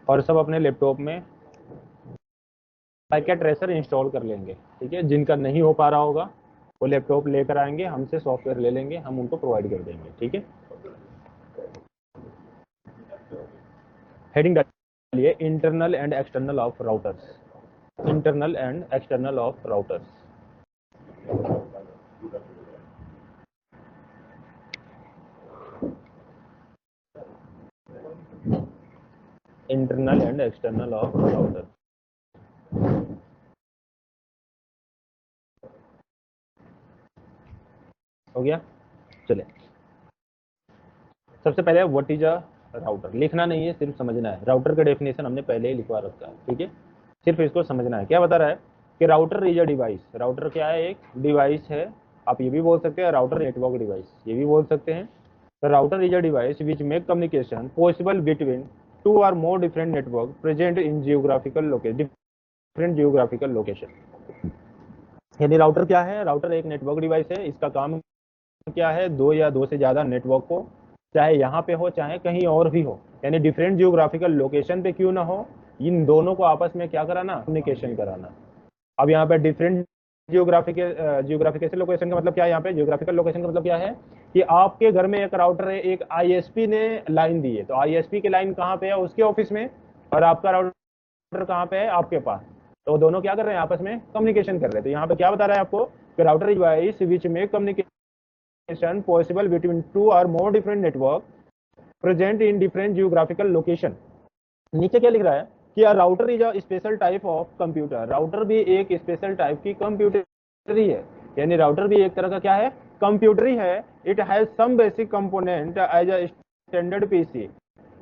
और सब अपने लैपटॉप में पैकेट ट्रेसर इंस्टॉल कर लेंगे। ठीक है, जिनका नहीं हो पा रहा होगा वो लैपटॉप लेकर आएंगे, हमसे सॉफ्टवेयर ले लेंगे, हम उनको प्रोवाइड कर देंगे। ठीक है, हेडिंग डालिए internal and external of routers. Internal and external of routers. Internal and external of routers हो गया। चले, सबसे पहले व्हाट इज अ राउटर। लिखना नहीं है, सिर्फ समझना है। राउटर का डेफिनेशन हमने पहले ही लिखवा रखा है। ठीक है, सिर्फ इसको समझना है। क्या बता रहा है कि router is a device. Router क्या है? एक डिवाइस है। आप ये भी बोल सकते हैं राउटर नेटवर्क डिवाइस, ये भी बोल सकते हैं। The router is a device which make communication possible between two or more different network present in geographical location, different geographical location। यानी राउटर क्या है? राउटर एक नेटवर्क डिवाइस है। इसका काम क्या है? दो या दो से ज्यादा नेटवर्क को, चाहे यहाँ पे हो चाहे कहीं और भी हो, यानी डिफरेंट जियोग्राफिकल लोकेशन पे क्यों ना हो, इन दोनों को आपस में क्या कराना? कम्युनिकेशन कराना। अब यहाँ पे डिफरेंट जियोग्राफिकल लोकेशन का मतलब क्या है? यहाँ पे जियोग्राफिकल लोकेशन का मतलब क्या है कि आपके घर में एक राउटर है, एक आईएसपी ने लाइन दी है, तो आईएसपी की लाइन कहाँ पे है? उसके ऑफिस में। और आपका राउटर कहाँ पे है? आपके पास। तो दोनों क्या कर रहे हैं? आपस में कम्युनिकेशन कर रहे हैं। तो यहाँ पे क्या बता रहा है आपको कि router device which make communication possible between two और more different network present in different geographical location. नीचे क्या लिख रहा है कि router is a special type of computer. Router भी एक स्पेशल टाइप की कंप्यूटर ही है, यानी राउटर भी एक तरह का क्या है? कंप्यूटर ही है। It has some basic component as a standard PC.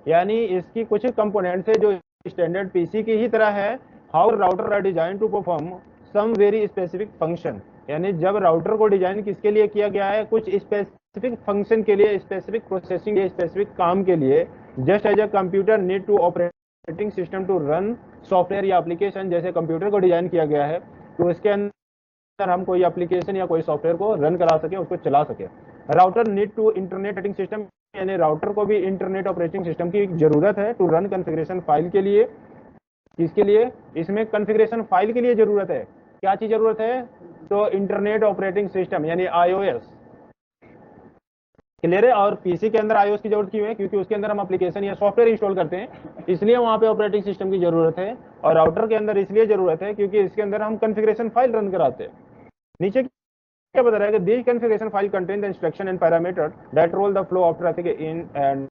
यानी इसकी कुछ कंपोनेंट्स है जो स्टैंडर्ड पीसी की ही तरह है। How router are design to perform some very specific function. यानी जब राउटर को डिजाइन किसके लिए किया गया है? कुछ स्पेसिफिक फंक्शन के लिए, स्पेसिफिक प्रोसेसिंग, स्पेसिफिक काम के लिए। Just as a computer need to operating system to run software या एप्लीकेशन, जैसे कंप्यूटर को डिजाइन किया गया है तो इसके अंदर हम कोई एप्लीकेशन या कोई सॉफ्टवेयर को रन करा सके, उसको चला सके। Router need to internet operating system, यानी राउटर को भी इंटरनेट ऑपरेटिंग सिस्टम की जरूरत है टू रन कॉन्फ़िगरेशन फाइल के लिए। किसके लिए? इसमें कॉन्फ़िगरेशन फाइल के लिए जरूरत है। क्या चीज जरूरत है? तो इंटरनेट ऑपरेटिंग सिस्टम यानी आईओएस। क्लियर है? और पीसी के अंदर आईओएस की जरूरत क्यों है? क्योंकि उसके अंदर हम एप्लीकेशन या सॉफ्टवेयर इंस्टॉल करते हैं, इसलिए वहां पे ऑपरेटिंग सिस्टम की जरूरत है। और राउटर के अंदर इसलिए जरूरत है क्योंकि इसके अंदर हम कॉन्फ़िगरेशन फाइल रन कराते हैं। नीचे क्या बता रहा है कि this configuration file contain the instruction and parameter that role the flow of traffic in and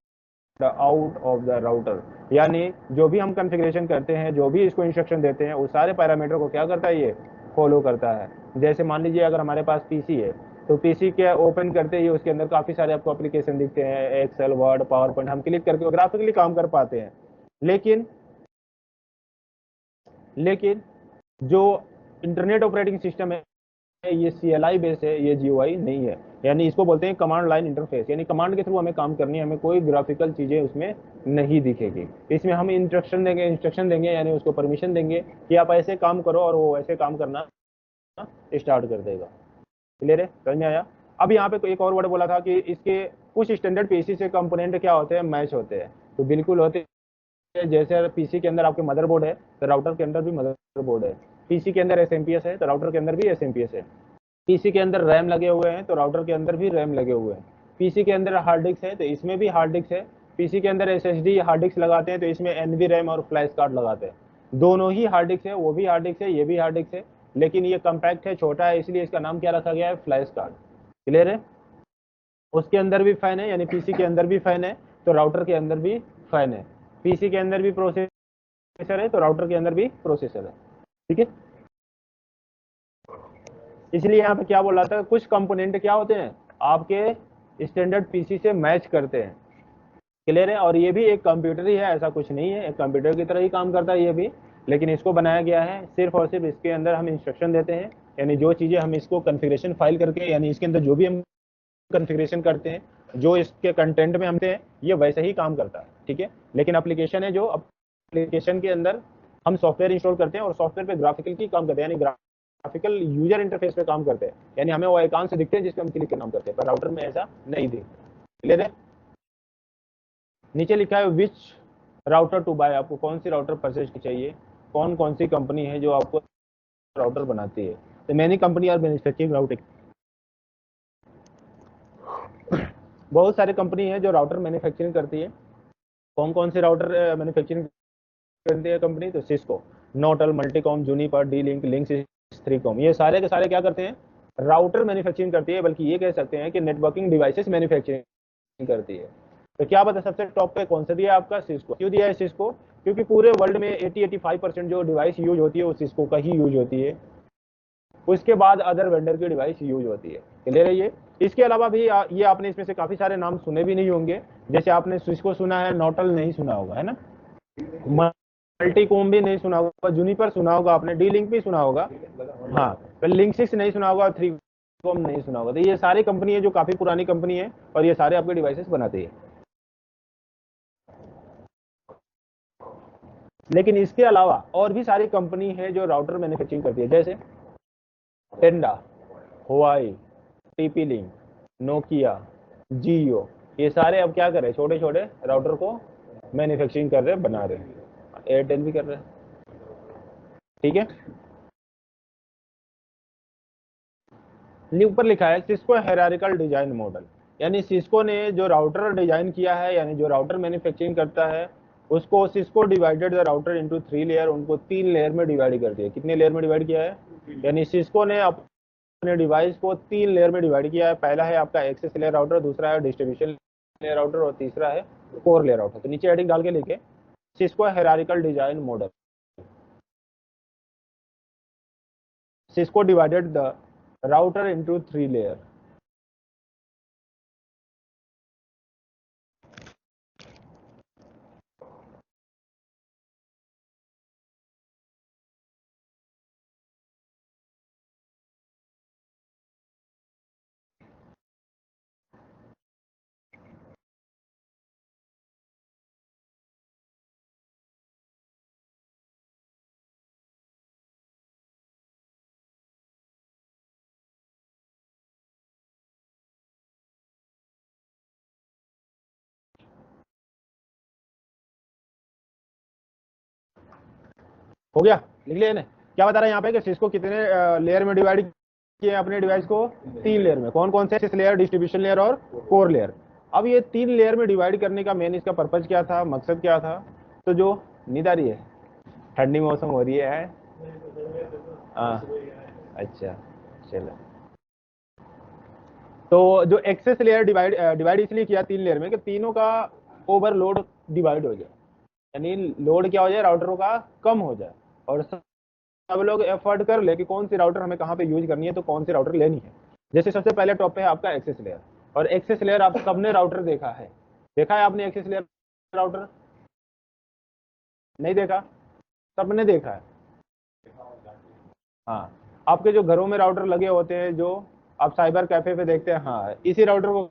out of the router. यानी जो भी हम कॉन्फ़िगरेशन करते हैं, जो भी इसको इंस्ट्रक्शन देते हैं, उस सारे पैरामीटर को क्या करता है? ये फॉलो करता है। जैसे मान लीजिए अगर हमारे पास पीसी है, तो पीसी के ओपन करते ही उसके अंदर काफी सारे आपको एप्लीकेशन दिखते हैं, एक्सेल, वर्ड, पावर पॉइंट, हम क्लिक करके ग्राफिकली काम कर पाते हैं। लेकिन जो इंटरनेट ऑपरेटिंग सिस्टम है ये CLI बेस है, ये GUI नहीं है। यानी इसको बोलते हैं कमांड लाइन इंटरफेस, यानी कमांड के थ्रू हमें काम करनी है, हमें कोई ग्राफिकल चीजें उसमें नहीं दिखेगी। इसमें हम इंस्ट्रक्शन देंगे यानी उसको परमिशन देंगे कि आप ऐसे काम करो और वो ऐसे काम करना स्टार्ट कर देगा। क्लियर है? समझ में आया? अब यहाँ पे एक और वर्ड बोला था कि इसके कुछ स्टैंडर्ड पीसी से कंपोनेंट क्या होते हैं? मैच होते हैं। तो बिल्कुल होते हैं। जैसे पीसी के अंदर आपके मदरबोर्ड है तो राउटर के अंदर भी मदरबोर्ड है। पीसी के अंदर SMPS है तो राउटर के अंदर भी SMPS है। पीसी के अंदर रैम लगे हुए हैं तो राउटर के अंदर भी रैम लगे हुए हैं। पीसी के अंदर हार्ड डिस्क है तो इसमें भी हार्ड डिस्क है। पीसी के अंदर SSD हार्ड डिस्क लगाते हैं तो इसमें NV रैम और फ्लैश कार्ड लगाते हैं। दोनों ही हार्ड डिस्क है, वो भी हार्ड डिस्क है, ये भी हार्ड डिस्क है, लेकिन ये कम्पैक्ट है, छोटा है, इसलिए इसका नाम क्या रखा गया है? Flash card. क्लियर है? उसके अंदर भी फैन है, यानी पीसी के अंदर भी फैन है तो राउटर के अंदर भी फैन है। पीसी के अंदर भी प्रोसेसर है तो राउटर के अंदर भी प्रोसेसर है। ठीक है, इसलिए यहाँ पे क्या बोल रहा था, कुछ कंपोनेंट क्या होते हैं? आपके स्टैंडर्ड पीसी से मैच करते हैं। क्लियर है? और ये भी एक कंप्यूटर ही है, ऐसा कुछ नहीं है, एक कंप्यूटर की तरह ही काम करता है ये भी, लेकिन इसको बनाया गया है सिर्फ और सिर्फ इसके अंदर हम इंस्ट्रक्शन देते हैं, यानी जो चीजें हम इसको कॉन्फ़िगरेशन फाइल करके, यानी इसके अंदर जो भी हम कॉन्फ़िगरेशन करते हैं, जो इसके कंटेंट में हमसे हैं, ये वैसे ही काम करता है। ठीक है, लेकिन एप्लीकेशन है, जो एप्लीकेशन के अंदर हम सॉफ्टवेयर इंस्टॉल करते हैं और सॉफ्टवेयर पे ग्राफिकल की काम करते हैं, यानी ग्राफिकल यूजर इंटरफेस पे काम करते हैं, यानी हमें वो आइकन से दिखते हैं जिसपे हम क्लिक के काम करते हैं, पर राउटर में ऐसा नहीं दिखता। क्लियर है? नीचे लिखा है विच राउटर टू बाय, आपको कौन सी राउटर परचेज की चाहिए, कौन कौन सी कंपनी है जो आपको राउटर बनाती है। तो many company are manufacturing routing, बहुत सारी कंपनी है जो राउटर मैन्युफैक्चरिंग करती है। कौन कौन सी राउटर मैन्युफैक्चरिंग करती है कंपनी, तो Cisco, Nortel, Multicom, Juniper, D link, links, three com, ये सारे के सारे क्या करते हैं, राउटर मैन्युफैक्चरिंग करती है, बल्कि ये कह सकते हैं कि नेटवर्किंग डिवाइसेस मैन्युफैक्चरिंग करती है। तो क्या पता सबसे टॉप पे कौन सा दिया है आपका, सिस्को। क्यों दिया है सिस्को, क्योंकि पूरे वर्ल्ड में 80-85% जो डिवाइस यूज होती है वो सिस्को का ही यूज होती है, उसके बाद अदर वेंडर की डिवाइस यूज होती है। क्लियर है ये। इसके अलावा भी ये आपने इसमें से काफी सारे नाम सुने भी नहीं होंगे, जैसे आपने सिस्को सुना है, नोटल नहीं सुना होगा, है ना, मल्टीकॉम भी नहीं सुना होगा, जूनिपर सुना होगा आपने, डी लिंक भी सुना होगा, हाँ, पर लिंक 6 नहीं सुना होगा, थ्री कॉम नहीं सुना होगा। तो ये सारी कंपनी है जो काफी पुरानी कंपनी है और ये सारे आपके डिवाइसेस बनाते हैं। लेकिन इसके अलावा और भी सारी कंपनी है जो राउटर मैन्युफैक्चरिंग करती है, जैसे टेंडा, हुआई, टीपी लिंक, नोकिया, जियो, ये सारे अब क्या कर रहे हैं, छोटे छोटे राउटर को मैन्युफैक्चरिंग कर रहे हैं, बना रहे हैं। एयरटेल भी कर रहे हैं, ठीक है। ऊपर लिखा है सिस्को हायरार्किकल डिजाइन मॉडल, यानी सिस्को ने जो राउटर डिजाइन किया है, यानी जो राउटर मैन्युफैक्चरिंग करता है, उसको Cisco divided the router into 3 layer, उनको 3 लेयर में डिवाइड कर दिया। कितने लेयर में डिवाइड किया है, यानी सिस्को ने अपने डिवाइस को 3 लेयर में डिवाइड किया है। पहला है आपका एक्सेस लेयर राउटर, दूसरा है डिस्ट्रीब्यूशन लेयर राउटर और तीसरा है कोर लेयर राउटर। तो नीचे हेडिंग डाल के लिखे Cisco hierarchical design model, Cisco divided the router into 3 layer. हो गया, लिख लिया ना। क्या बता रहा है यहाँ पे कि सिस्को कितने लेयर में डिवाइड किए अपने डिवाइस को, 3 लेयर में। कौन कौन से लेयर, डिस्ट्रीब्यूशन लेयर और कोर लेयर। अब ये 3 लेयर में डिवाइड करने का मेन इसका पर्पज क्या था, मकसद क्या था। तो जो नींद आ रही है, ठंडी मौसम हो रही है, हाँ, अच्छा, चलो। तो जो एक्सेस लेयर डिवाइड इसलिए किया 3 लेयर में कि तीनों का ओवरलोड डिवाइड हो जाए, यानी लोड क्या हो जाए, राउटरों का कम हो जाए, और सब लोग एफर्ट कर ले कि कौन सी राउटर हमें कहाँ पे यूज करनी है, तो कौन सी राउटर लेनी है। जैसे सबसे पहले टॉप पे है आपका एक्सेस लेयर, और एक्सेस लेयर आप सबने राउटर देखा है, देखा है आपने एक्सेस लेयर राउटर, नहीं देखा, सबने देखा है, हाँ। आपके जो घरों में राउटर लगे होते हैं, जो आप साइबर कैफे पे देखते हैं, हाँ, इसी राउटर को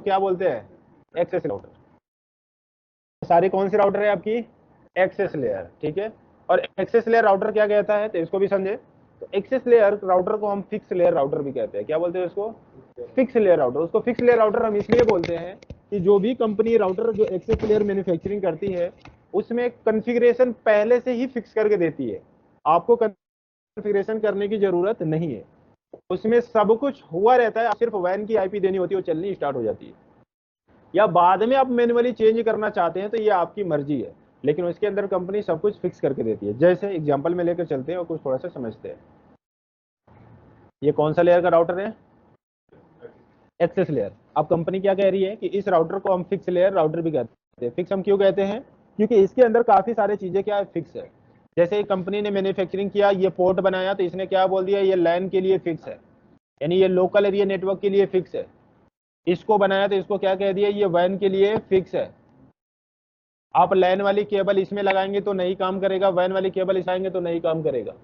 क्या बोलते हैं, एक्सेस राउटर। सारी कौन सी राउटर है आपकी, एक्सेस लेयर, ठीक है। और एक्सेस लेयर राउटर क्या कहता है, तो इसको भी समझे। तो एक्सेस लेयर राउटर को हम फिक्स लेयर राउटर भी कहते हैं। क्या बोलते हैं उसको, फिक्स लेयर राउटर। उसको फिक्स लेयर राउटर हम इसलिए बोलते हैं कि जो भी कंपनी राउटर जो एक्सेस लेयर मैन्युफैक्चरिंग करती है, उसमें कॉन्फ़िगरेशन पहले से ही फिक्स करके देती है, आपको कॉन्फ़िगरेशन करने की जरूरत नहीं है। उसमें सब कुछ हुआ रहता है, सिर्फ वैन की आईपी देनी होती है, वो चलनी स्टार्ट हो जाती है। या बाद में आप मैन्युअली चेंज करना चाहते हैं तो ये आपकी मर्जी है, लेकिन उसके अंदर कंपनी सब कुछ फिक्स करके देती है। जैसे एग्जांपल में लेकर चलते हैं और कुछ थोड़ा सा समझते हैं। ये कौन सा लेयर का राउटर है, एक्सेस लेयर। अब कंपनी क्या कह रही है कि इस राउटर को हम फिक्स लेयर राउटर भी कहते हैं। फिक्स हम क्यों कहते हैं, क्योंकि इसके अंदर काफी सारी चीजें क्या है, फिक्स है। जैसे कंपनी ने मैन्युफैक्चरिंग किया, ये पोर्ट बनाया, तो इसने क्या बोल दिया, ये लैन के लिए फिक्स है, यानी ये लोकल एरिया नेटवर्क के लिए फिक्स है। इसको बनाया तो इसको क्या कह दिया, ये वैन के लिए फिक्स है। आप लैन वाली केबल इसमें लगाएंगे तो नहीं काम करेगा, वैन वाली केबल इसमें तो नहीं काम करेगा,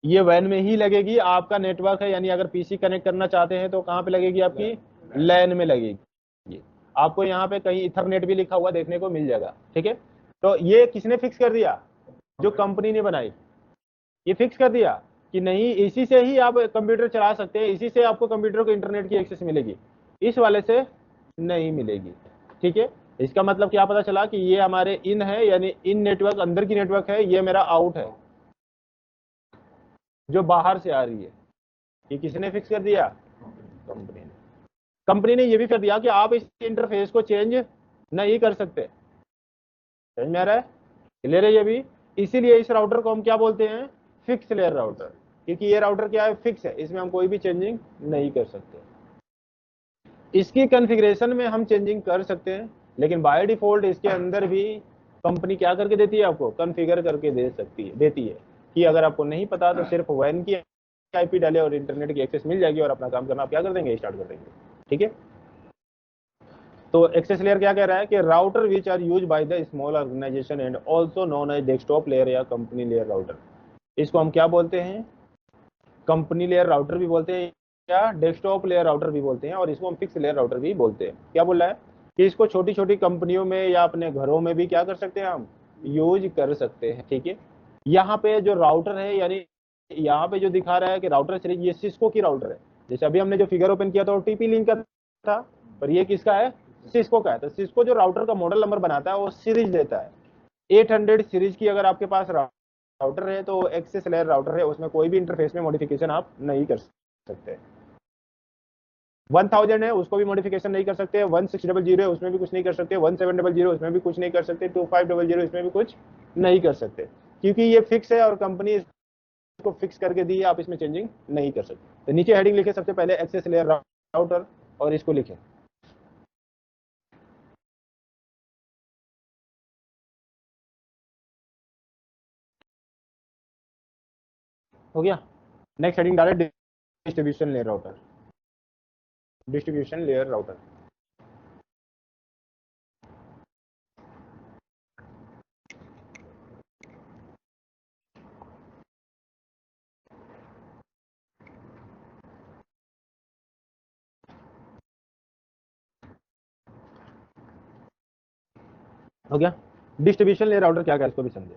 ये वैन में ही लगेगी। आपका नेटवर्क है, यानी अगर पीसी कनेक्ट करना चाहते हैं तो कहाँ पे लगेगी, आपकी लैन में लगेगी। आपको यहाँ पे कहीं इथरनेट भी लिखा हुआ देखने को मिल जाएगा, ठीक है। तो ये किसने फिक्स कर दिया, जो कंपनी ने बनाई, ये फिक्स कर दिया कि नहीं, इसी से ही आप कंप्यूटर चला सकते हैं, इसी से आपको कंप्यूटर को इंटरनेट की एक्सेस मिलेगी, इस वाले से नहीं मिलेगी, ठीक है। इसका मतलब क्या पता चला कि ये हमारे इन है, यानी इन नेटवर्क अंदर की नेटवर्क है, ये मेरा आउट है जो बाहर से आ रही है। ये किसने फिक्स कर दिया? कंपनी ने। कंपनी ने ये भी कर दिया कि आप इस इंटरफेस को चेंज नहीं कर सकते। समझ में आ रहा है? क्लियर है ये भी? इसीलिए इस राउटर को हम क्या बोलते हैं? फिक्स लेयर राउटर, क्योंकि ये राउटर क्या है? फिक्स है, इसमें हम कोई भी चेंजिंग नहीं कर सकते। इसकी कॉन्फ़िगरेशन में हम चेंजिंग कर सकते हैं, लेकिन बाय डिफॉल्ट इसके अंदर भी कंपनी क्या करके देती है? आपको कॉन्फ़िगर करके देती है कि अगर आपको नहीं पता तो सिर्फ वैन की आईपी डाले और इंटरनेट की एक्सेस मिल जाएगी और अपना काम करना आप क्या कर देंगे? स्टार्ट कर देंगे। ठीक है, तो एक्सेस लेयर क्या कह रहा है कि router which are use by the small organisation and also known as desktop layer या कंपनी लेयर राउटर। इसको हम क्या बोलते हैं? कंपनी लेयर राउटर भी बोलते हैं या डेस्कटॉप लेयर राउटर भी बोलते हैं, और इसको हम फिक्स लेयर राउटर भी बोलते हैं। क्या बोल रहा है कि इसको छोटी छोटी कंपनियों में या अपने घरों में भी क्या कर सकते हैं? हम यूज कर सकते हैं। ठीक है, यहाँ पे जो राउटर है, यानी यहाँ पे जो दिखा रहा है कि राउटर सीरीज, ये सिस्को की राउटर है। जैसे अभी हमने जो फिगर ओपन किया था वो टीपी लिंक का था, पर ये किसका है? सिस्को का है। तो सिस्को जो राउटर का मॉडल नंबर बनाता है वो सीरीज देता है। 800 सीरीज की अगर आपके पास राउटर है तो एक्सेस लेयर राउटर है, उसमें कोई भी इंटरफेस में मॉडिफिकेशन आप नहीं कर सकते। 1000 है, उसको भी मॉडिफिकेशन नहीं कर सकते। 1600 है, उसमें भी कुछ नहीं कर सकते। 1700, उसमें भी कुछ नहीं कर सकते। 2500, इसमें भी कुछ नहीं कर सकते, क्योंकि ये फिक्स है और कंपनी इसको फिक्स करके दी है, आप इसमें चेंजिंग नहीं कर सकते। तो नीचे हेडिंग लिखे सबसे पहले एक्सेस लेयर राउटर और इसको लिखे। हो गया? नेक्स्ट हेडिंग डाले distribution layer router. Distribution layer router हो गया? डिस्ट्रीब्यूशन लेयर राउटर क्या है इसको भी समझे।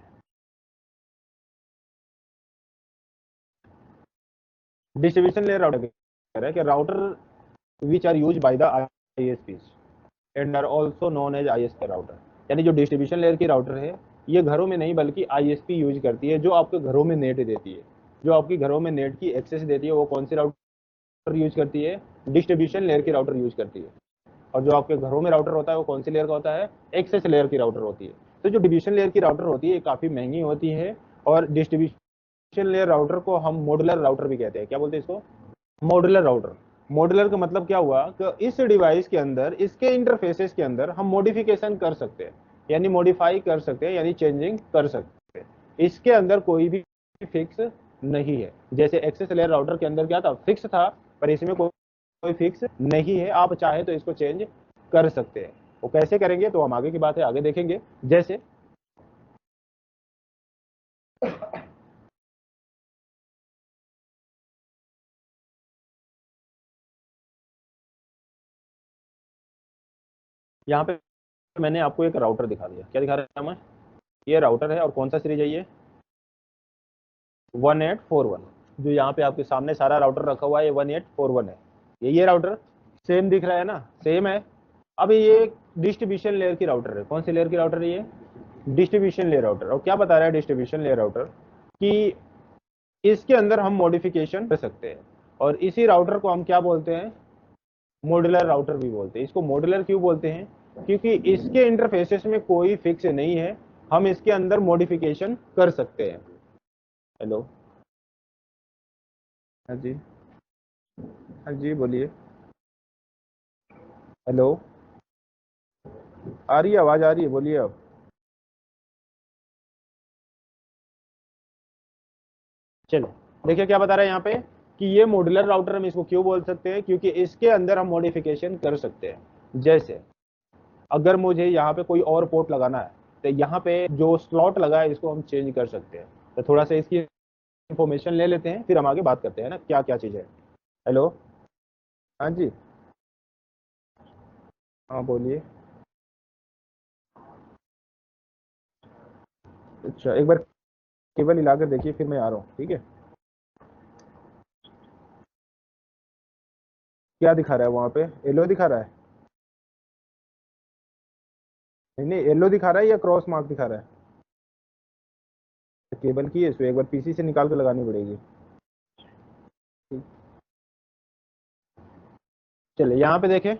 डिस्ट्रीब्यूशन लेयर राउटर कह रहा है कि router which are use by the ISPs and are also known as ISP router. यानी जो डिस्ट्रीब्यूशन लेयर की राउटर है, ये घरों में नहीं बल्कि आईएसपी यूज करती है, जो आपके घरों में नेट देती है। जो आपकी घरों में नेट की एक्सेस देती है वो कौन सी राउटर यूज करती है? डिस्ट्रीब्यूशन लेयर की राउटर यूज करती है। और जो आपके घरों में राउटर होता है वो कौन सी लेयर का होता है? एक्सेस लेयर की राउटर होती है। तो जो डिस्ट्रीब्यूशन लेयर की राउटर होती है ये काफी महंगी होती है, और डिस्ट्रीब्यूशन लेयर राउटर को हम मॉडुलर राउटर भी कहते हैं। क्या बोलते हैं इसको? Modular router. मॉडुलर का मतलब क्या हुआ कि इस डिवाइस के अंदर, इसके इंटरफेसेस के अंदर हम मॉडिफिकेशन कर सकते हैं, यानी मॉडिफाई कर सकते हैं, यानी चेंजिंग कर सकते हैं। इसके अंदर कोई भी फिक्स नहीं है। जैसे एक्सेस लेयर राउटर के अंदर क्या था? फिक्स था, पर इसमें कोई फिक्स नहीं है। आप चाहे तो इसको चेंज कर सकते हैं। वो कैसे करेंगे तो हम आगे की बात है, आगे देखेंगे। जैसे यहाँ पे मैंने आपको एक राउटर दिखा दिया। क्या दिखा रहा है? मैं ये राउटर है, और कौन सा सीरीज है ये? 1841। जो यहाँ पे आपके सामने सारा राउटर रखा हुआ है ये 1841 है। ये राउटर सेम दिख रहा है ना? सेम है। अब ये डिस्ट्रीब्यूशन लेयर की राउटर है। कौन सी लेयर की राउटर है ये? Distribution layer router. और क्या बता रहा है डिस्ट्रीब्यूशन लेयर राउटर? कि इसके अंदर हम मॉडिफिकेशन कर सकते हैं, और इसी राउटर को हम क्या बोलते हैं? मॉड्यूलर राउटर भी बोलते हैं। इसको मॉड्यूलर क्यों बोलते हैं? क्योंकि इसके इंटरफेसेस में कोई फिक्स नहीं है, हम इसके अंदर मॉडिफिकेशन कर सकते हैं। हेलो? हाँ जी, हाँ जी, बोलिए। हेलो? आ रही है, आवाज आ रही है, बोलिए अब। चलो, देखिए क्या बता रहा है यहाँ पे कि ये मॉड्यूलर राउटर हम इसको क्यों बोल सकते हैं? क्योंकि इसके अंदर हम मॉडिफिकेशन कर सकते हैं। जैसे अगर मुझे यहाँ पे कोई और पोर्ट लगाना है, तो यहाँ पे जो स्लॉट लगा है इसको हम चेंज कर सकते हैं। तो थोड़ा सा इसकी इंफॉर्मेशन ले लेते हैं, फिर हम आगे बात करते हैं ना क्या क्या चीज़ है। हेलो? हाँ जी, हाँ बोलिए। अच्छा, एक बार केबल हिला कर देखिए, फिर मैं आ रहा हूँ, ठीक है? क्या दिखा रहा है वहाँ पे? येलो दिखा रहा है? नहीं नहीं, येलो दिखा रहा है या क्रॉस मार्क दिखा रहा है? केबल की है, इसको एक बार पीसी से निकाल कर लगानी पड़ेगी। चलिए यहाँ पे देखें,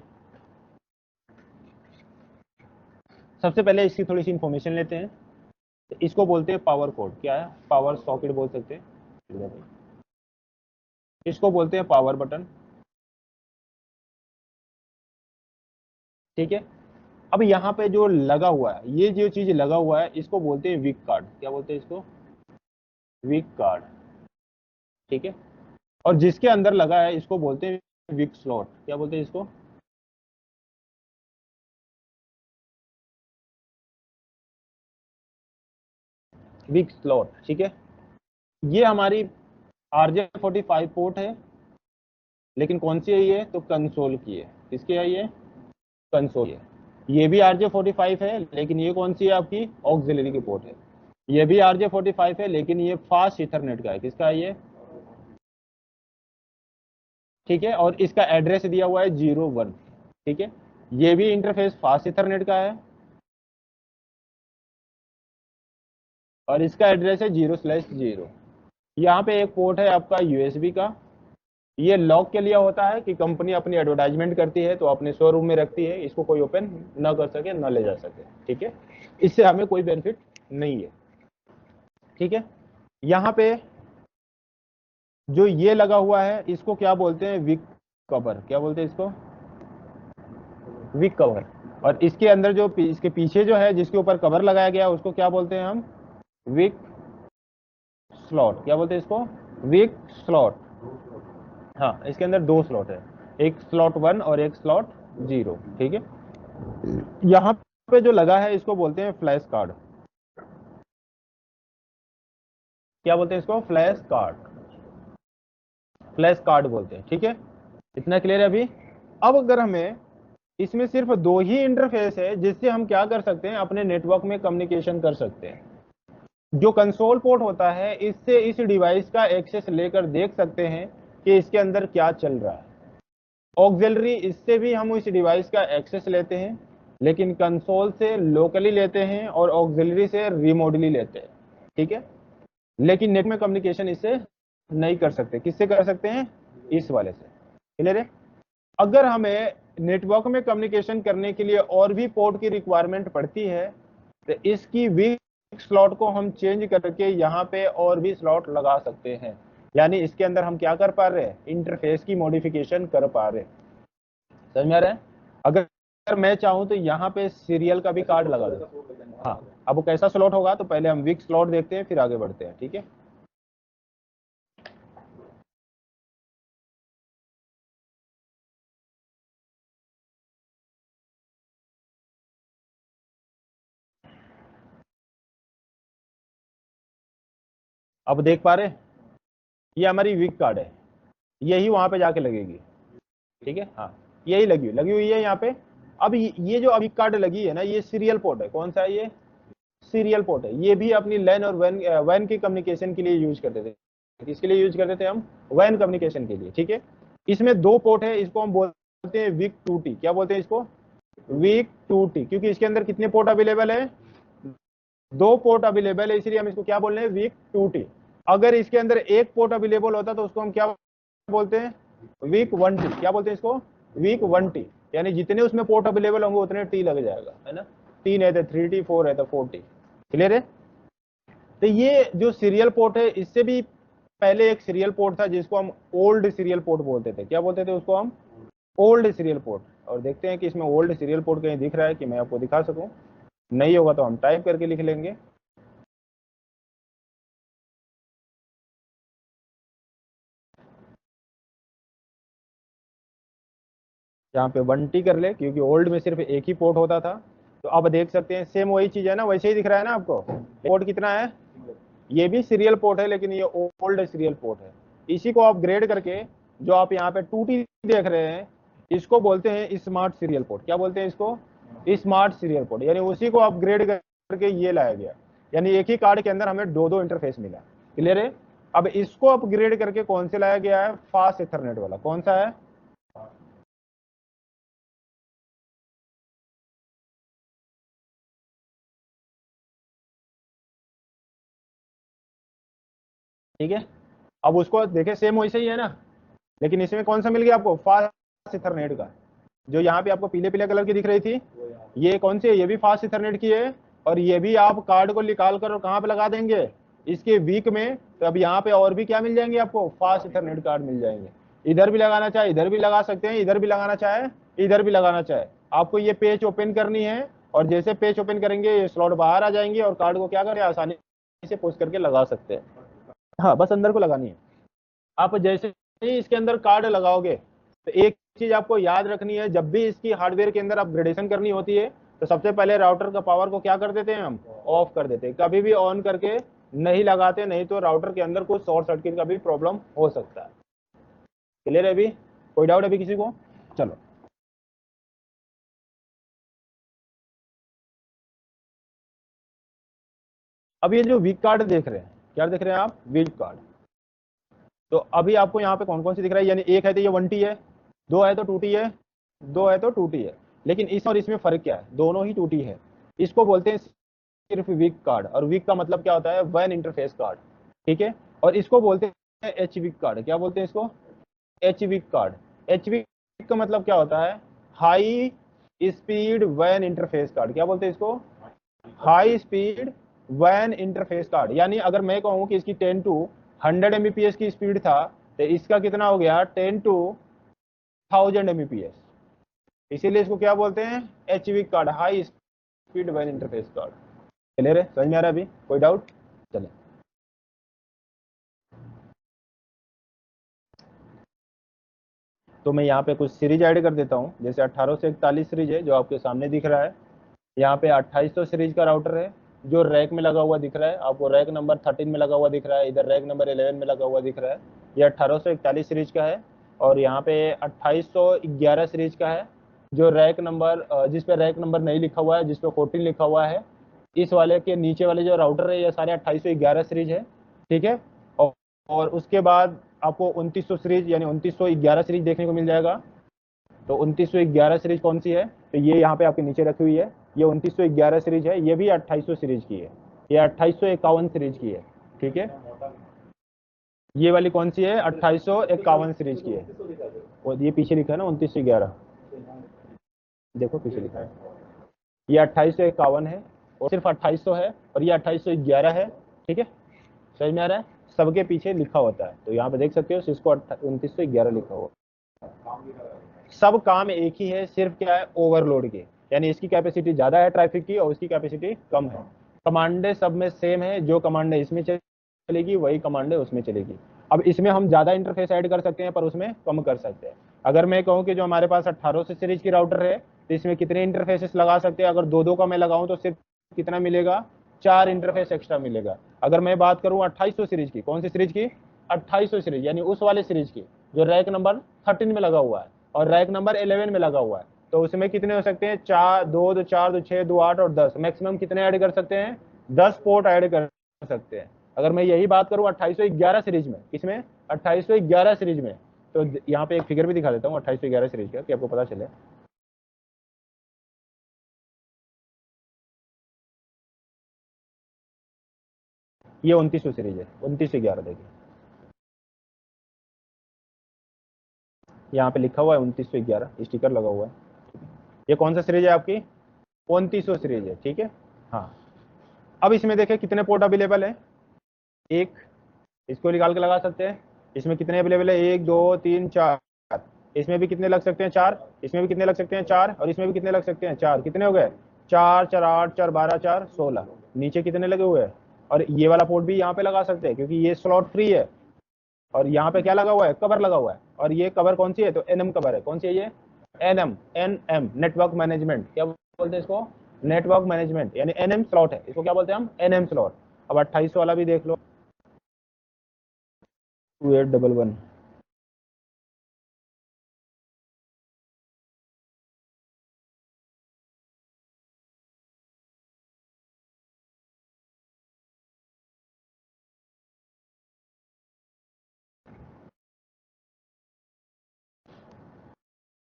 सबसे पहले इसकी थोड़ी सी इंफॉर्मेशन लेते हैं। इसको बोलते हैं पावर कोड। क्या है? पावर सॉकेट बोल सकते हैं, इसको बोलते हैं पावर बटन। ठीक है। अब यहाँ पे जो लगा हुआ है, ये जो चीज लगा हुआ है, इसको बोलते हैं वीक कार्ड। क्या बोलते हैं इसको? वीक कार्ड। ठीक है। और जिसके अंदर लगा है, इसको बोलते हैं वीक स्लॉट। क्या बोलते हैं इसको? वीक स्लॉट। ठीक है। ये हमारी RJ45 पोर्ट है, लेकिन कौन सी है ये? तो कंसोल की है। किसकी है ये? कंसोल है। ये भी RJ45 है, लेकिन ये कौन सी है? आपकी ऑक्सिलरी की पोर्ट है। ये भी RJ45 है, लेकिन ये फास्ट इथरनेट का है। किसका है ये? ठीक है। और इसका एड्रेस दिया हुआ है 01। ठीक है। ये भी इंटरफेस फास्ट इथरनेट का है, और इसका एड्रेस है 0/0। यहाँ पे एक पोर्ट है आपका USB का। ये लॉक के लिए होता है कि कंपनी अपनी एडवर्टाइजमेंट करती है तो अपने शोरूम में रखती है, इसको कोई ओपन ना कर सके, ना ले जा सके। ठीक है। इससे हमें कोई बेनिफिट नहीं है। ठीक है। यहाँ पे जो ये लगा हुआ है, इसको क्या बोलते हैं? विक कवर। क्या बोलते हैं इसको? विक कवर। और इसके अंदर जो इसके पीछे जो है, जिसके ऊपर कवर लगाया गया है, उसको क्या बोलते हैं हम? विक स्लॉट। क्या बोलते हैं इसको? विक स्लॉट। हाँ, इसके अंदर दो स्लॉट है, एक स्लॉट 1 और एक स्लॉट 0। ठीक है। यहाँ पे जो लगा है, इसको बोलते हैं फ्लैश कार्ड। क्या बोलते हैं इसको? Flash card. फ्लैश कार्ड बोलते हैं। ठीक है। इतना क्लियर है अभी? अब अगर हमें इसमें सिर्फ दो ही इंटरफेस है जिससे हम क्या कर सकते हैं? अपने नेटवर्क में कम्युनिकेशन कर सकते हैं। जो कंसोल पोर्ट होता है, इससे इस डिवाइस का एक्सेस लेकर देख सकते हैं कि इसके अंदर क्या चल रहा है। ऑक्सिलरी, इससे भी हम इस डिवाइस का एक्सेस लेते हैं, लेकिन कंसोल से लोकली लेते हैं और ऑक्सिलरी से रिमोटली लेते हैं। ठीक है। लेकिन नेट में कम्युनिकेशन इससे नहीं कर सकते। किससे कर सकते हैं? इस वाले से। क्लियर है? अगर हमें नेटवर्क में कम्युनिकेशन करने के लिए और भी पोर्ट की रिक्वायरमेंट पड़ती है, तो इसकी वीक स्लॉट को हम चेंज करके यहाँ पे और भी स्लॉट लगा सकते हैं। यानी इसके अंदर हम क्या कर पा रहे हैं? इंटरफेस की मॉडिफिकेशन कर पा रहे हैं। समझ में आ रहा है? अगर मैं चाहूं तो यहाँ पे सीरियल का भी कार्ड लगा दूं। हाँ। अब वो कैसा स्लॉट होगा, तो पहले हम वीक स्लॉट देखते हैं, फिर आगे बढ़ते हैं। ठीक है। अब देख पा रहे हैं? ये हमारी वीक कार्ड है, यही वहां पे जाके लगेगी। ठीक है। हाँ, यही लगी हुई है यहाँ पे। अब ये जो अभी कार्ड लगी है ना, ये सीरियल पोर्ट है। कौन सा है ये? सीरियल पोर्ट है। ये भी अपनी लैन और वैन वैन की कम्युनिकेशन के लिए यूज करते थे। किसके लिए यूज करते थे हम? वैन कम्युनिकेशन के लिए। ठीक है। इसमें दो पोर्ट है, इसको हम बोलते हैं वीक 2T। क्या बोलते हैं इसको? वीक 2T, क्योंकि इसके अंदर कितने पोर्ट अवेलेबल है? दो पोर्ट अवेलेबल है, इसलिए हम इसको क्या बोल रहे हैं? Week 2T। अगर इसके अंदर एक पोर्ट अवेलेबल होता तो उसको हम क्या बोलते हैं? Week 1T। क्या बोलते हैं इसको? Week 1T। यानी जितने उसमें पोर्ट अवेलेबल होंगे उतने टी लग जाएगा, है ना? 3 है तो 3T, 4 है तो 4T। क्लियर है? तो ये जो सीरियल पोर्ट है, इससे भी पहले एक सीरियल पोर्ट था जिसको हम ओल्ड सीरियल पोर्ट बोलते थे। क्या बोलते थे उसको हम? Old serial port. और देखते हैं कि इसमें ओल्ड सीरियल पोर्ट कहीं दिख रहा है कि मैं आपको दिखा सकूं। नहीं होगा तो हम टाइप करके लिख लेंगे। यहाँ पे 1T कर ले, क्योंकि ओल्ड में सिर्फ एक ही पोर्ट होता था। तो अब देख सकते हैं सेम वही चीज है ना, वैसे ही दिख रहा है ना आपको? पोर्ट कितना है? ये भी सीरियल पोर्ट है, लेकिन ये ओल्ड सीरियल पोर्ट है। इसी को अपग्रेड करके जो आप यहाँ पे 2T देख रहे हैं, इसको बोलते हैं स्मार्ट सीरियल पोर्ट। क्या बोलते हैं इसको? Smart serial port. यानी उसी को अपग्रेड करके ये लाया गया। यानी एक ही कार्ड के अंदर हमें दो दो इंटरफेस मिला। क्लियर है? अब इसको अपग्रेड करके कौन से लाया गया है? फास्ट इथरनेट वाला। कौन सा है? ठीक है। अब उसको देखे सेम वैसे ही है ना, लेकिन इसमें कौन सा मिल गया आपको, फास्ट इथरनेट का। जो यहाँ पे आपको पीले पीले कलर की दिख रही थी, ये कौन सी है, ये भी फास्ट इथरनेट की है। और ये भी आप कार्ड को निकाल कर और कहाँ पे लगा देंगे, इसके वीक में। तो अब यहाँ पे और भी क्या मिल जाएंगे आपको, फास्ट इथरनेट कार्ड मिल जाएंगे। इधर भी लगाना चाहे इधर भी लगा सकते हैं, इधर भी लगाना चाहे इधर भी लगाना चाहे। आपको ये पेज ओपन करनी है, और जैसे पेज ओपन करेंगे ये स्लॉट बाहर आ जाएंगे, और कार्ड को क्या करें, आसानी से पुश करके लगा सकते हैं। हाँ, बस अंदर को लगानी है। आप जैसे ही इसके अंदर कार्ड लगाओगे, तो एक चीज आपको याद रखनी है, जब भी इसकी हार्डवेयर के अंदर अपग्रेडेशन करनी होती है, तो सबसे पहले राउटर का पावर को क्या कर देते हैं, हम ऑफ कर देते हैं। कभी भी ऑन करके नहीं लगाते, नहीं तो राउटर के अंदर कुछ शॉर्ट सर्किट का भी प्रॉब्लम हो सकता है। क्लियर है अभी, कोई डाउट अभी किसी को? चलो, अब ये जो वीक कार्ड देख रहे हैं, क्या देख रहे हैं आप, वीक कार्ड। तो अभी आपको यहाँ पे कौन कौन सी दिख रहा है, यानी एक है तो ये 1T है, दो है तो 2T है, दो है तो 2T है। लेकिन इस और इसमें फर्क क्या है, दोनों ही 2T है। इसको बोलते हैं सिर्फ वीक कार्ड, और वीक का मतलब क्या होता है, वैन इंटरफेस कार्ड। ठीक है। और इसको बोलते हैं एच वीक कार्ड। क्या बोलते हैं इसको, एच वीक कार्ड। एच वीक का मतलब क्या होता है, हाई स्पीड वैन इंटरफेस कार्ड। क्या बोलते हैं इसको, हाई स्पीड वैन इंटरफेस कार्ड। यानी अगर मैं कहूं कि इसकी 10 टू 100 एमबीपीएस की स्पीड था, तो इसका कितना हो गया, 10 टू 1000 एमबीपीएस। इसीलिए इसको क्या बोलते हैं, एचवी कार्ड, हाई स्पीड वैन इंटरफेस कार्ड। क्लियर है, समझ में आ रहा है अभी, कोई डाउट? चले, तो मैं यहाँ पे कुछ सीरीज ऐड कर देता हूँ। जैसे 1841 सीरीज है जो आपके सामने दिख रहा है। यहाँ पे 2800 सीरीज का राउटर है, जो रैक में लगा हुआ दिख रहा है आपको, रैक नंबर 13 में लगा हुआ दिख रहा है, इधर रैक नंबर 11 में लगा हुआ दिख रहा है। ये 1841 सीरीज का है। और यहाँ पे 2811 सीरीज का है, जो रैक नंबर जिस पे रैक नंबर नहीं लिखा हुआ है, जिस पे 14 लिखा हुआ है। इस वाले के नीचे वाले जो राउटर है, ये सारे 2811 सीरीज है। ठीक है। और उसके बाद आपको 2900 सीरीज यानी 2911 सीरीज देखने को मिल जाएगा। तो 2911 सीरीज कौन सी है, तो ये यहाँ पे आपके नीचे रखी हुई है। ये 2911 सीरीज है, ये भी 2800 सीरीज की है। ये 2851 सीरीज की है। ठीक है। ये वाली कौन सी है, 2851 सीरीज की है। और ये पीछे लिखा है ना 2911, देखो पीछे लिखा है। ये 2851 है, और सिर्फ 2800 है, और ये 2811 है। ठीक है, समझ में आ रहा है, सबके पीछे लिखा होता है। तो यहाँ पे देख सकते हो सिस्को 2911 लिखा हुआ। सब काम एक ही है, सिर्फ क्या है, ओवरलोड के। यानी इसकी कैपेसिटी ज्यादा है ट्रैफिक की, और उसकी कैपेसिटी कम है। कमांडें सब में सेम है, जो कमांडें इसमें चलेगी वही कमांडें उसमें चलेगी। अब इसमें हम ज्यादा इंटरफेस ऐड कर सकते हैं, पर उसमें कम कर सकते हैं। अगर मैं कहूँ कि जो हमारे पास 1800 सीरीज की राउटर है, तो इसमें कितने इंटरफेसेस लगा सकते हैं, अगर दो दो का मैं लगाऊं तो सिर्फ कितना मिलेगा, 4 इंटरफेस एक्स्ट्रा मिलेगा। अगर मैं बात करूं 2800 सीरीज की, कौन सी सीरीज की, 2800 सीरीज, यानी उस वाले सीरीज की जो रैक नंबर 13 में लगा हुआ है, और रैक नंबर 11 में लगा हुआ है, तो उसमें कितने हो सकते हैं, चार, दो दो चार, दो छह, दो 8 और 10, मैक्सिमम कितने ऐड कर सकते हैं, 10 पोर्ट ऐड कर सकते हैं। अगर मैं यही बात करूं 2811 सीरीज में, किसमें, 2811 सीरीज में, तो यहाँ पे एक फिगर भी दिखा देता हूँ 2811 सीरीज का, कि आपको पता चले। ये 2900 सीरीज है, 2911 देखिए, यहाँ पे लिखा हुआ है 2911, स्टिकर लगा हुआ है। ये कौन सा सीरीज है आपकी, 2900 सीरीज है। ठीक है। हाँ, अब इसमें देखें कितने पोर्ट अवेलेबल है, एक, इसको निकाल के लगा सकते हैं। इसमें कितने अवेलेबल है, एक, दो, तीन, चार। इसमें भी कितने लग सकते हैं, चार। इसमें भी कितने लग सकते हैं, चार। और इसमें भी कितने लग सकते हैं, चार। कितने हो गए, चार चार 8, चार 12, चार 16। नीचे कितने लगे हुए हैं, और ये वाला पोर्ट भी यहाँ पे लगा सकते हैं, क्योंकि ये स्लॉट फ्री है। और यहाँ पे क्या लगा हुआ है, कवर लगा हुआ है। और ये कवर कौन सी है, तो एनएम कवर है। कौन सी है ये, एनएम, एनएम नेटवर्क मैनेजमेंट। क्या बोलते हैं इसको, नेटवर्क मैनेजमेंट, यानी एनएम स्लॉट है, इसको क्या बोलते हैं हम, एनएम स्लॉट। अब 2800 वाला भी देख लो, 2811।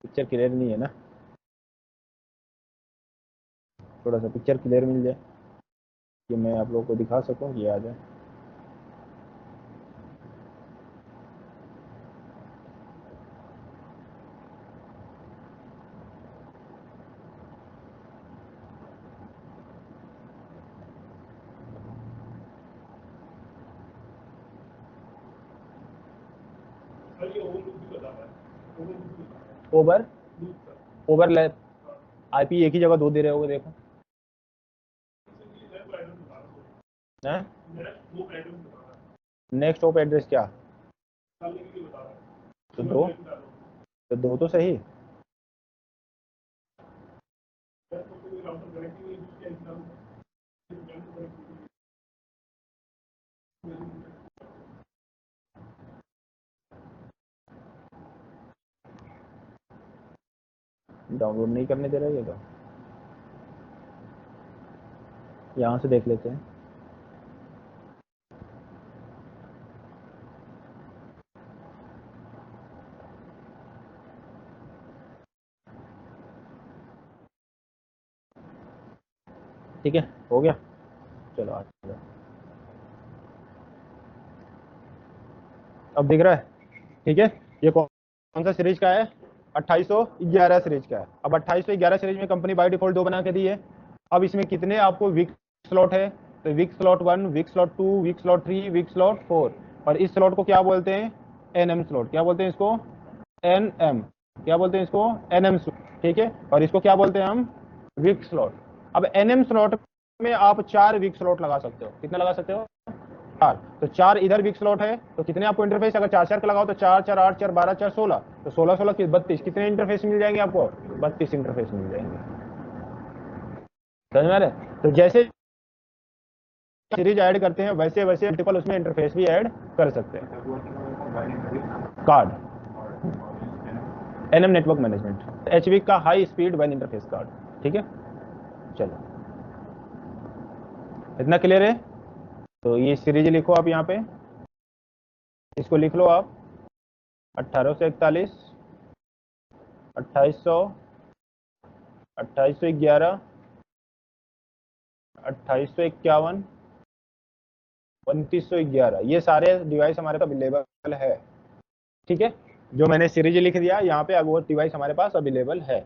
पिक्चर क्लियर नहीं है ना, थोड़ा सा पिक्चर क्लियर मिल जाए कि मैं आप लोगों को दिखा सकूं, ये आ जाए। ओवर ओवरलैप आईपी एक ही जगह दो दे रहे होगे, देखो नेक्स्ट ओप एड्रेस क्या, तो दो तो सही। डाउनलोड नहीं करने दे रहा है ये तो, यहाँ से देख लेते हैं। ठीक है, हो गया, चलो आ जाओ। अब दिख रहा है, ठीक है। ये कौन सा सीरीज का है, 2811 सीरीज का है। अब 2811 सीरीज में कंपनी बाय डिफॉल्ट दो बना के दी है। अब इसमें कितने आपको वीक स्लॉट है, तो week slot 1, week slot 2, week slot 3, week slot 4। और इस स्लॉट को क्या बोलते हैं, एनएम स्लॉट। क्या बोलते हैं इसको, एनएम। क्या बोलते हैं इसको, एनएम स्लॉट, ठीक है। और इसको क्या बोलते हैं हम, वीक स्लॉट। अब एनएम स्लॉट में आप 4 वीक स्लॉट लगा सकते हो। कितना लगा सकते हो, 4। तो 4 इधर वीक स्लॉट है, तो कितने आपको इंटरफेस, अगर 4 4 का लगाओ तो 4 4 8 4 12 4 16, तो 16 16 की 32, कितने इंटरफेस मिल जाएंगे आपको, 32 इंटरफेस मिल जाएंगे। समझ में आ रहा है। तो जैसे सीरीज ऐड करते हैं वैसे वैसे मल्टीपल उसमें इंटरफेस भी ऐड कर सकते हैं। Card, NM network management, HV का हाई स्पीड वन इंटरफेस कार्ड, ठीक है। चलो इतना क्लियर है। तो ये सीरीज लिखो आप यहाँ पे, इसको लिख लो आप, 1841, 2800, 2811, 2851, 2911, ये सारे डिवाइस हमारे पास अवेलेबल है, ठीक है। जो मैंने सीरीज लिख दिया यहाँ पे, अब वो डिवाइस हमारे पास अवेलेबल है।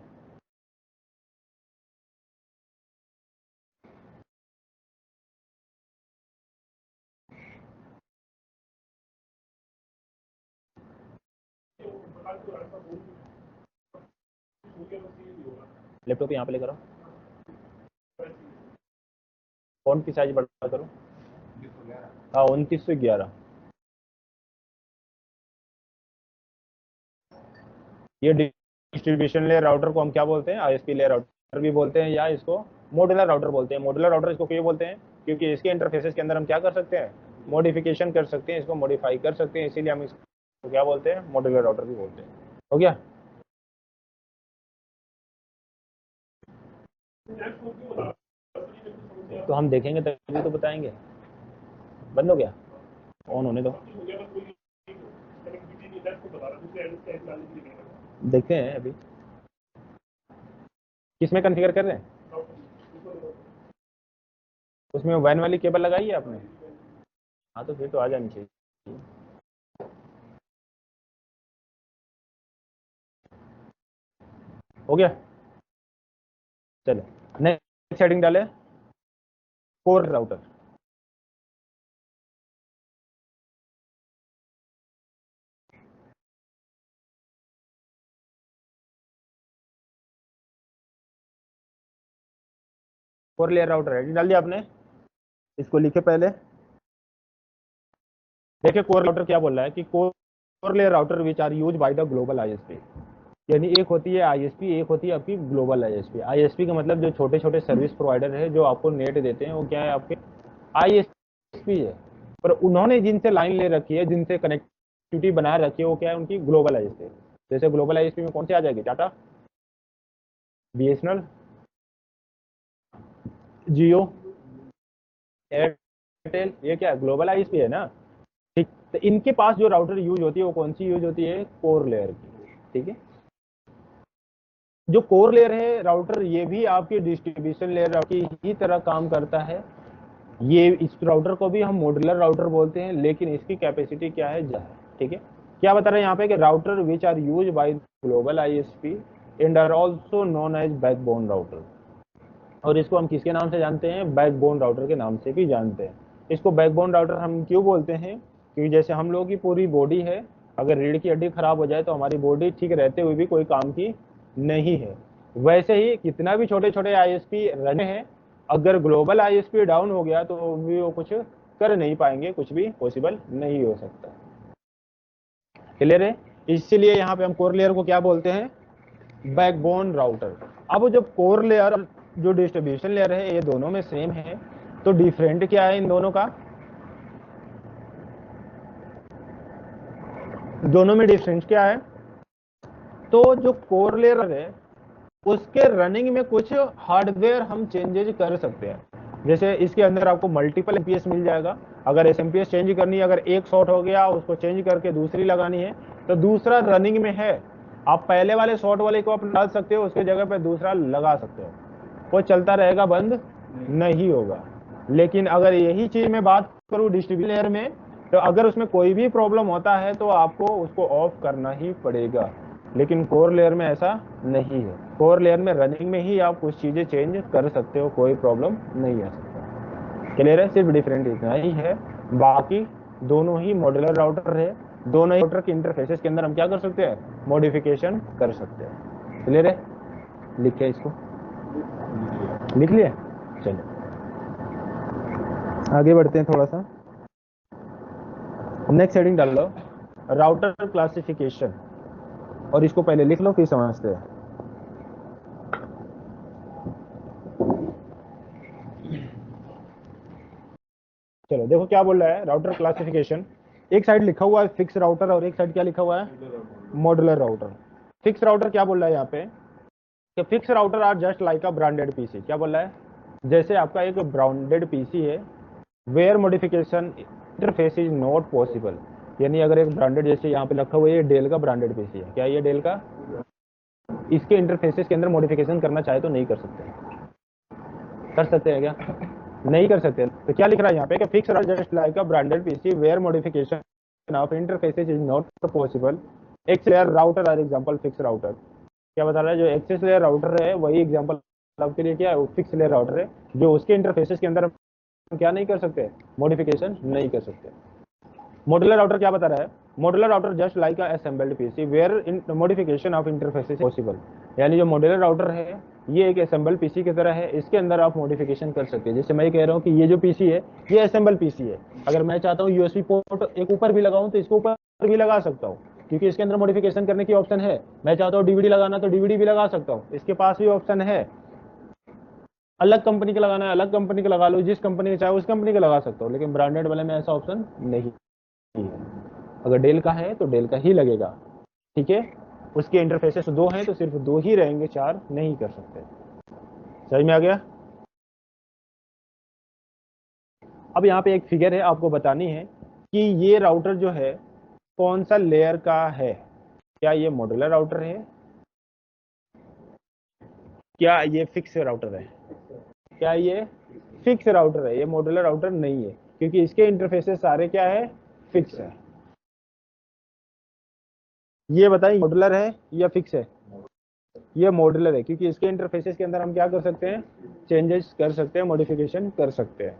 लैपटॉप यहाँ पे लेकर आओ, फोन की साइज बड़ा करो, हाँ 2911। ये डिस्ट्रीब्यूशन लेयर राउटर को हम क्या बोलते हैं, आईएसपी लेयर राउटर भी बोलते हैं, या इसको मॉड्यूलर राउटर बोलते हैं। मॉड्यूलर राउटर इसको क्यों बोलते हैं, क्योंकि इसके इंटरफेसेस के अंदर हम क्या कर सकते हैं, मॉडिफिकेशन कर सकते हैं, इसको मॉडिफाई कर सकते हैं, इसीलिए हम इसको क्या बोलते हैं, मॉड्यूलर राउटर भी बोलते हैं। हो गया। तो हम देखेंगे तभी तो बताएंगे। बंद हो गया, ऑन होने दो, देखते हैं अभी किसमें कॉन्फ़िगर कर रहे हैं। उसमें वैन वाली केबल लगाई है आपने, हाँ तो फिर तो आ जानी चाहिए। हो गया, चलो नेक्स्ट सेटिंग डाले, core router. Core layer router है, डाल दिया आपने, इसको लिखे पहले। देखिए कोर राउटर क्या बोल रहा है कि core layer router which are use by the global ISP. यानी एक होती है आईएसपी, एक होती है आपकी ग्लोबल आईएसपी। आईएसपी का मतलब जो छोटे छोटे सर्विस प्रोवाइडर है जो आपको नेट देते हैं, वो क्या है, आपके आईएसपी है। पर उन्होंने जिनसे लाइन ले रखी है, जिनसे कनेक्टिविटी बना रखी है, वो क्या है, उनकी ग्लोबल आईएसपी। जैसे ग्लोबल आईएसपी में कौन सी आ जाएगी, टाटा, बीएसएनएल, जियो, एयरटेल, ये क्या है, ग्लोबल आईएसपी है ना। ठीक, तो इनके पास जो राउटर यूज होती है वो कौन सी यूज होती है, कोर लेयर की, ठीक है। जो कोर लेयर है राउटर, ये भी आपकी डिस्ट्रीब्यूशन लेयर की ही तरह काम करता है। ये इस राउटर को भी हम मॉड्यूलर राउटर बोलते हैं, लेकिन इसकी कैपेसिटी क्या है, ज्यादा, ठीक है। क्या बता रहे हैं यहाँ पे कि router which are use by global ISP and are also known as backbone router. और इसको हम किसके नाम से जानते हैं, बैकबोन राउटर के नाम से भी जानते हैं। इसको बैकबोन राउटर हम क्यों बोलते हैं, क्योंकि जैसे हम लोगों की पूरी बॉडी है, अगर रीढ़ की हड्डी खराब हो जाए तो हमारी बॉडी ठीक रहते हुए भी कोई काम की नहीं है। वैसे ही कितना भी छोटे छोटे आईएसपी रने हैं, अगर ग्लोबल आईएसपी डाउन हो गया तो भी वो कुछ कर नहीं पाएंगे, कुछ भी पॉसिबल नहीं हो सकता। क्लियर है? इसीलिए यहाँ पे हम कोर लेयर को क्या बोलते हैं, बैकबोन राउटर। अब जब कोर लेयर जो डिस्ट्रीब्यूशन लेयर है ये दोनों में सेम है, तो डिफरेंट क्या है इन दोनों का, दोनों में डिफरेंस क्या है? तो जो कोर लेयर है उसके रनिंग में कुछ हार्डवेयर हम चेंजेस कर सकते हैं। जैसे इसके अंदर आपको मल्टीपल एमपीएस मिल जाएगा। अगर एमपीएस चेंज करनी है, अगर एक शॉर्ट हो गया उसको चेंज करके दूसरी लगानी है तो दूसरा रनिंग में है, आप पहले वाले शॉर्ट वाले को आप डाल सकते हो, उसके जगह पे दूसरा लगा सकते हो, वो चलता रहेगा, बंद नहीं होगा। लेकिन अगर यही चीज मैं बात करूं डिस्ट्रीब्यूशन लेयर में, तो अगर उसमें कोई भी प्रॉब्लम होता है तो आपको उसको ऑफ करना ही पड़ेगा। लेकिन कोर लेयर में ऐसा नहीं है। कोर लेयर में रनिंग में ही आप कुछ चीजें चेंज कर सकते हो, कोई प्रॉब्लम नहीं आ सकता। क्लियर है? सिर्फ डिफरेंट इतना ही है, बाकी दोनों ही मॉड्यूलर राउटर है। दोनों ही राउटर के इंटरफेसेस के अंदर हम क्या कर सकते हैं, मॉडिफिकेशन कर सकते हैं। क्लियर है? लिखे इसको, लिख लिया? चलो आगे बढ़ते हैं थोड़ा सा। नेक्स्ट हेडिंग डाल लो, राउटर क्लासिफिकेशन, और इसको पहले लिख लो फिर समझते हैं। चलो देखो क्या बोल रहा है राउटर क्लासिफिकेशन। एक साइड लिखा हुआ है फिक्स राउटर और एक साइड क्या लिखा हुआ है, मॉड्यूलर राउटर। फिक्स राउटर क्या बोल रहा है यहाँ पे, कि fix router are just like a branded PC. क्या बोल रहा है, जैसे आपका एक ब्रांडेड पीसी है, where modification interface is not possible. यानी अगर एक ब्रांडेड, जैसे यहाँ पे लिखा हुआ है ये डेल का ब्रांडेड पीसी है, क्या ये डेल का, इसके इंटरफेसेस के अंदर मॉडिफिकेशन करना चाहे तो नहीं कर सकते। कर सकते हैं क्या, नहीं कर सकते। तो क्या लिख रहा है यहाँ पे कि fix router just like a branded PC where modification of interfaces is not possible. X layer router are example fix router. क्या बता रहा है, जो एक्सेस लेयर राउटर है वही एग्जांपल आपके लिए क्या है, वो फिक्स लेयर राउटर है, जो उसके इंटरफेसेस के अंदर हम क्या नहीं कर सकते, मॉडिफिकेशन नहीं कर सकते। मॉड्यूलर राउटर क्या बता रहा है, modular router just like assembled PC where in modification of interfaces possible. यानी जो मॉड्यूलर राउटर है ये एक असेंबल पीसी की तरह है, इसके अंदर आप मॉडिफिकेशन कर सकते हैं। जैसे मैं कह रहा हूँ कि ये जो पीसी है ये असेंबल पीसी है, अगर मैं चाहता हूँ यूएसबी पोर्ट एक ऊपर भी लगाऊं तो इसको ऊपर भी लगा सकता हूँ, क्योंकि इसके अंदर मॉडिफिकेशन करने की ऑप्शन है। मैं चाहता हूँ डीवीडी लगाना तो डीवीडी भी लगा सकता हूँ, इसके पास भी ऑप्शन है। अलग कंपनी का लगाना है अलग कंपनी का लगा लो, जिस कंपनी का चाहे उस कंपनी का लगा सकता हूँ, लेकिन ब्रांडेड वाले में ऐसा ऑप्शन नहीं है। अगर डेल का है तो डेल का ही लगेगा, ठीक है। उसके इंटरफेसेस दो हैं तो सिर्फ दो ही रहेंगे, चार नहीं कर सकते। समझ में आ गया? अब यहाँ पे एक फिगर है आपको बतानी है कि ये राउटर जो है कौन सा लेयर का है। क्या ये मॉड्यूलर राउटर है, क्या ये फिक्स राउटर है, क्या ये फिक्स राउटर है, ये मॉड्यूलर राउटर नहीं है, क्योंकि इसके इंटरफेसेस सारे क्या है, फिक्स है। ये बताइए मॉड्यूलर है या फिक्स है, ये मॉड्यूलर है, क्योंकि इसके इंटरफेसेस के अंदर हम क्या कर सकते हैं, चेंजेस कर सकते हैं, मॉडिफिकेशन कर सकते हैं।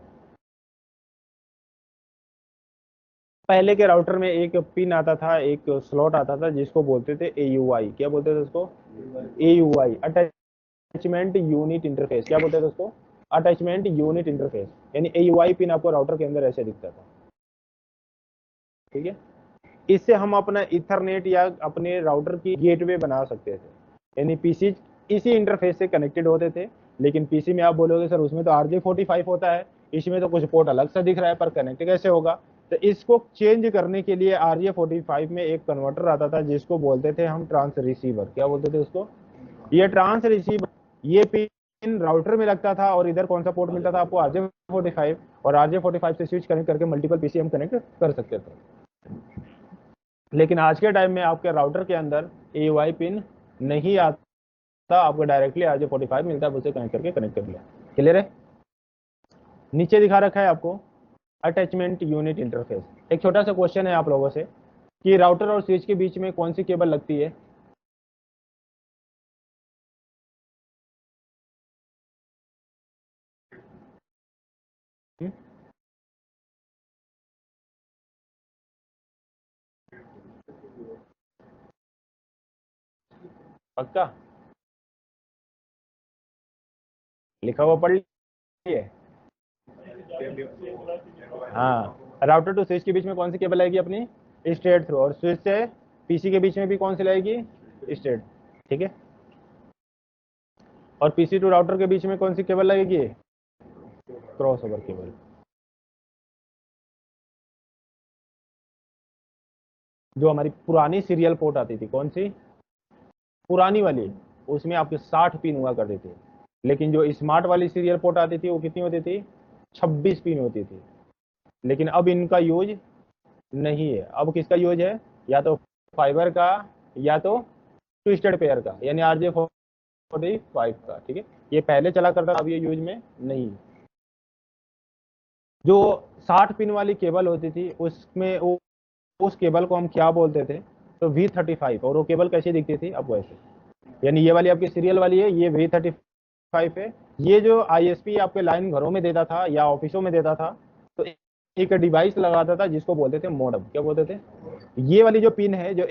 पहले के राउटर में एक पिन आता था, एक स्लॉट आता था जिसको बोलते थे AUI। क्या बोलते थे उसको, AUI, अटैचमेंट यूनिट इंटरफेस। क्या बोलते थे उसको, अटैचमेंट यूनिट इंटरफेस। यानी AUI पिन आपको राउटर के अंदर ऐसे दिखता था, ठीक है। इससे हम अपना इथरनेट या अपने राउटर की गेटवे बना सकते थे, यानी पीसी इसी इंटरफेस से कनेक्टेड होते थे। लेकिन पीसी में आप बोलोगे सर उसमें तो RJ45 होता है, इसमें तो कुछ पोर्ट अलग सा दिख रहा है, पर कनेक्ट कैसे होगा। तो इसको चेंज करने के लिए RJ45 में एक कन्वर्टर आता था जिसको बोलते थे हम ट्रांस रिसीवर। क्या बोलते थे उसको, ये ट्रांस रिसीवर। ये पिन राउटर में लगता था और इधर कौन सा पोर्ट मिलता था आपको, RJ45, और RJ45 से स्विच कनेक्ट करके मल्टीपल पीसी हम कनेक्ट कर सकते थे। लेकिन आज के टाइम में आपके राउटर के अंदर AUI पिन नहीं आता, आपको डायरेक्टली RJ45 मिलता है, उसे कनेक्ट करके कनेक्ट कर लिया। क्लियर है? नीचे दिखा रखा है आपको अटैचमेंट यूनिट इंटरफेस। एक छोटा सा क्वेश्चन है आप लोगों से कि राउटर और स्विच के बीच में कौन सी केबल लगती है। पक्का? लिखा हुआ पढ़ लिए? हाँ, राउटर टू स्विच के बीच में कौन सी केबल आएगी अपनी? Straight through. और स्विच से पीसी के बीच में भी कौन सी लाएगी? स्ट्रेट। ठीक है। और पीसी टू राउटर के बीच में कौन सी केबल लगेगी? Cross over cable. जो हमारी पुरानी सीरियल पोर्ट आती थी, कौन सी? पुरानी वाली, उसमें आपके 60 पिन हुआ करते थे। लेकिन जो स्मार्ट वाली सीरियल पोर्ट आती थी वो कितनी होती थी? 26 पिन होती थी। लेकिन अब इनका यूज नहीं है। अब किसका यूज है? या तो फाइबर का, या तो ट्विस्टेड पेयर का, यानी RJ45 का। ठीक है, ये पहले चला करता था, अब ये यूज में नहीं। जो 60 पिन वाली केबल होती थी उसमें उस केबल को हम क्या बोलते थे? तो V35। और वो केबल कैसी दिखती थी? अब वैसे, यानी ये वाली आपकी सीरियल वाली है, ये V35 है। ये जो ISP आपके लाइन घरों में देता था या ऑफिसों में देता था, तो एक डिवाइस लगाता था जिसको बोलते थे मॉडम। क्या बोलते थे? ये वाली जो पिन है, जो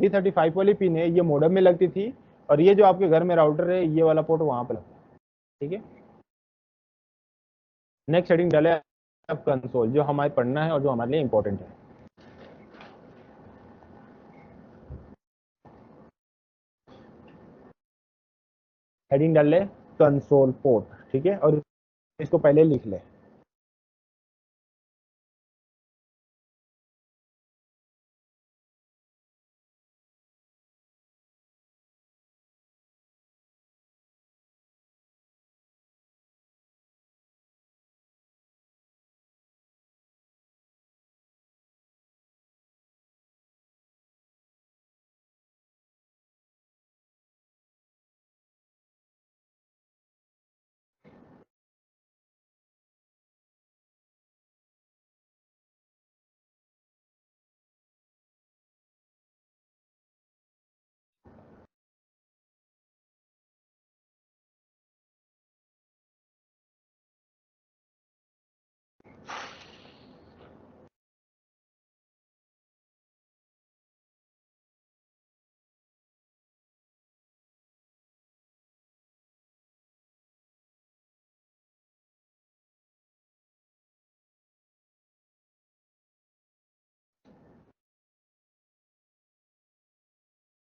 V35 वाली पिन है, ये मॉडम में लगती थी। और ये जो आपके घर में राउटर है, ये वाला पोर्ट वहां पर लगता है। ठीक है। नेक्स्ट हेडिंग डाले अब कंसोल, जो हमारे पढ़ना है और जो हमारे लिए इंपॉर्टेंट है। हेडिंग डाल ले कंसोल पोर्ट। ठीक है, और इसको पहले लिख ले।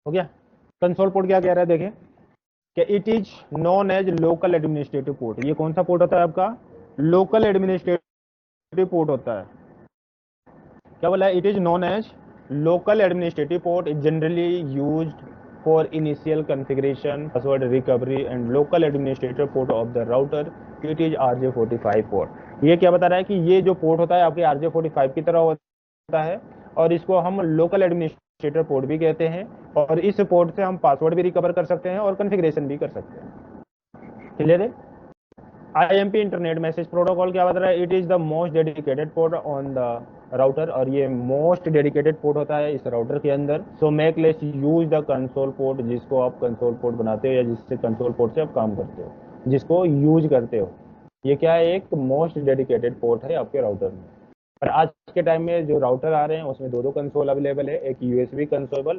हो गया? कंसोल पोर्ट क्या कह रहा है, देखें कि it is known as local administrative port. ये कौन सा पोर्ट होता है आपका? लोकल एडमिनिस्ट्रेटिव पोर्ट होता है। क्या बोला है? It is known as local administrative port is generally used for initial configuration, password recovery and local administrative port of the router. It is RJ45 port. ये क्या बता रहा है कि ये जो पोर्ट होता है आपके RJ45 की तरह होता है, और इसको हम लोकल एडमिनिस्ट्रेटर पोर्ट भी कहते हैं। और इस पोर्ट से हम पासवर्ड भी रिकवर कर सकते हैं और कॉन्फ़िगरेशन भी कर सकते हैं। क्लियर है? IMP इंटरनेट मैसेज प्रोटोकॉल क्या बता रहा है? It is the most dedicated port on the router. और ये मोस्ट डेडिकेटेड पोर्ट होता है इस राउटर के अंदर। So make less use the console port, जिसको आप कंसोल पोर्ट बनाते हो या जिससे कंसोल पोर्ट से आप काम करते हो, जिसको यूज करते हो। ये क्या है? एक मोस्ट डेडिकेटेड पोर्ट है आपके राउटर में। और आज के टाइम में जो राउटर आ रहे हैं उसमें दो कंसोल अवेलेबल है, एक USB कंसोल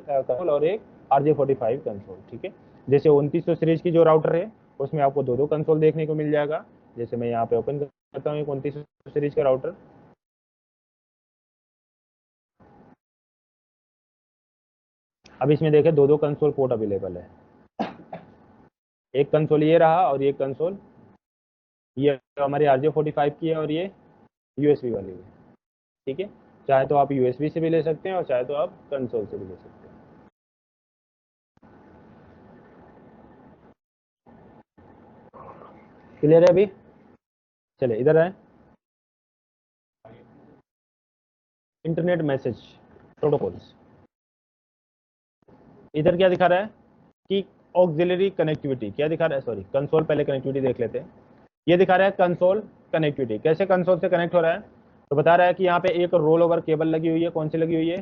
और एक RJ45 कंसोल। ठीक है। जैसे 2900 सीरीज की जो राउटर है उसमें आपको दो कंसोल देखने को मिल जाएगा। जैसे मैं यहाँ पे ओपन करता हूँ एक 2900 सीरीज का राउटर। अब इसमें देखें दो कंसोल पोर्ट अवेलेबल है। एक कंसोल ये रहा और ये कंसोल ये हमारी RJ45 की है, और ये USB वाली है। ठीक है। चाहे तो आप USB से भी ले सकते हैं और चाहे तो आप कंसोल से भी ले सकते हैं। क्लियर है अभी? चले इधर आए। Internet message protocols. इधर क्या दिखा रहा है कि ऑक्सिलरी कनेक्टिविटी। क्या दिखा रहा है? सॉरी, कंसोल पहले कनेक्टिविटी देख लेते हैं। ये दिखा रहा है कंसोल कनेक्टिविटी। कैसे कंसोल से कनेक्ट हो रहा है? तो बता रहा है कि यहाँ पे एक रोल ओवर केबल लगी हुई है। कौन सी लगी हुई है?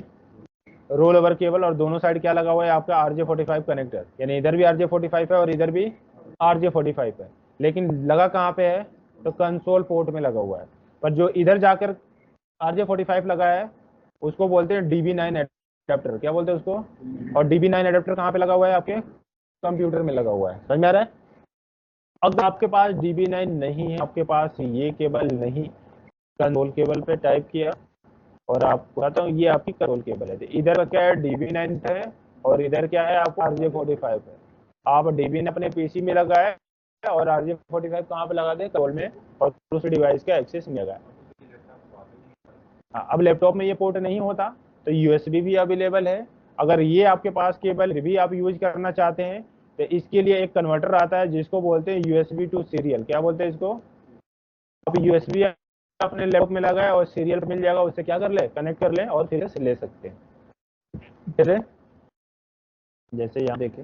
Role over cable. और दोनों साइड क्या लगा हुआ है आपका? RJ45 connector. यानी इधर भी RJ45 है और इधर भी RJ45 है। लेकिन लगा कहाँ पे है? तो कंसोल पोर्ट में लगा हुआ है। पर जो इधर जाकर RJ45 लगा है उसको बोलते हैं DB9 एडेप्टर। क्या बोलते हैं उसको? और DB9 एडेप्टर कहाँ पे लगा हुआ है आपके? कंप्यूटर में लगा हुआ है। समझ में आ रहा है? अगर आपके पास DB9 नहीं है, आपके पास ये केबल नहीं, कंट्रोल केबल पे टाइप किया और आपको बताता हूँ ये आपकी कंट्रोल केबल है। इधर क्या है, DB9 है और इधर क्या है आपको RJ45 है। आप DB9 अपने पीसी में लगाए और RJ45 कहाँ पे लगा दें, कंट्रोल में, और उस डिवाइस का एक्सेस मिलेगा। हाँ, अब लैपटॉप में ये पोर्ट नहीं होता तो USB भी अवेलेबल है। अगर ये आपके पास केबल भी आप यूज करना चाहते हैं तो इसके लिए एक कन्वर्टर आता है जिसको बोलते हैं USB टू सीरियल। क्या बोलते हैं इसको? आप USB अपने लैपटॉप में लगाए और सीरियल मिल जाएगा, उससे क्या कर ले, कनेक्ट कर ले और फिर से ले सकते हैं। फिर जैसे यहाँ देखें,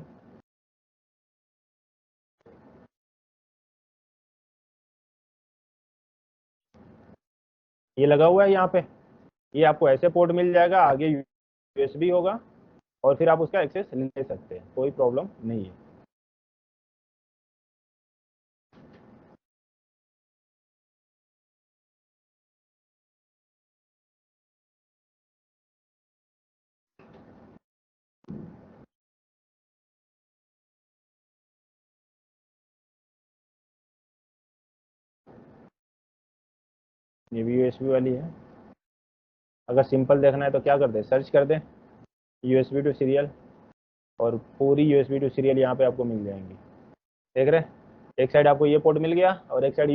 ये लगा हुआ है यहाँ पे, ये आपको ऐसे पोर्ट मिल जाएगा, आगे USB होगा और फिर आप उसका एक्सेस ले सकते हैं, कोई प्रॉब्लम नहीं है। ये भी USB वाली है। अगर सिंपल देखना है तो क्या करते हैं, सर्च कर दें USB टू सीरियल और पूरी USB टू सीरियल यहाँ पे आपको मिल जाएंगी। देख रहे हैं, एक साइड आपको ये पोर्ट मिल गया और एक साइड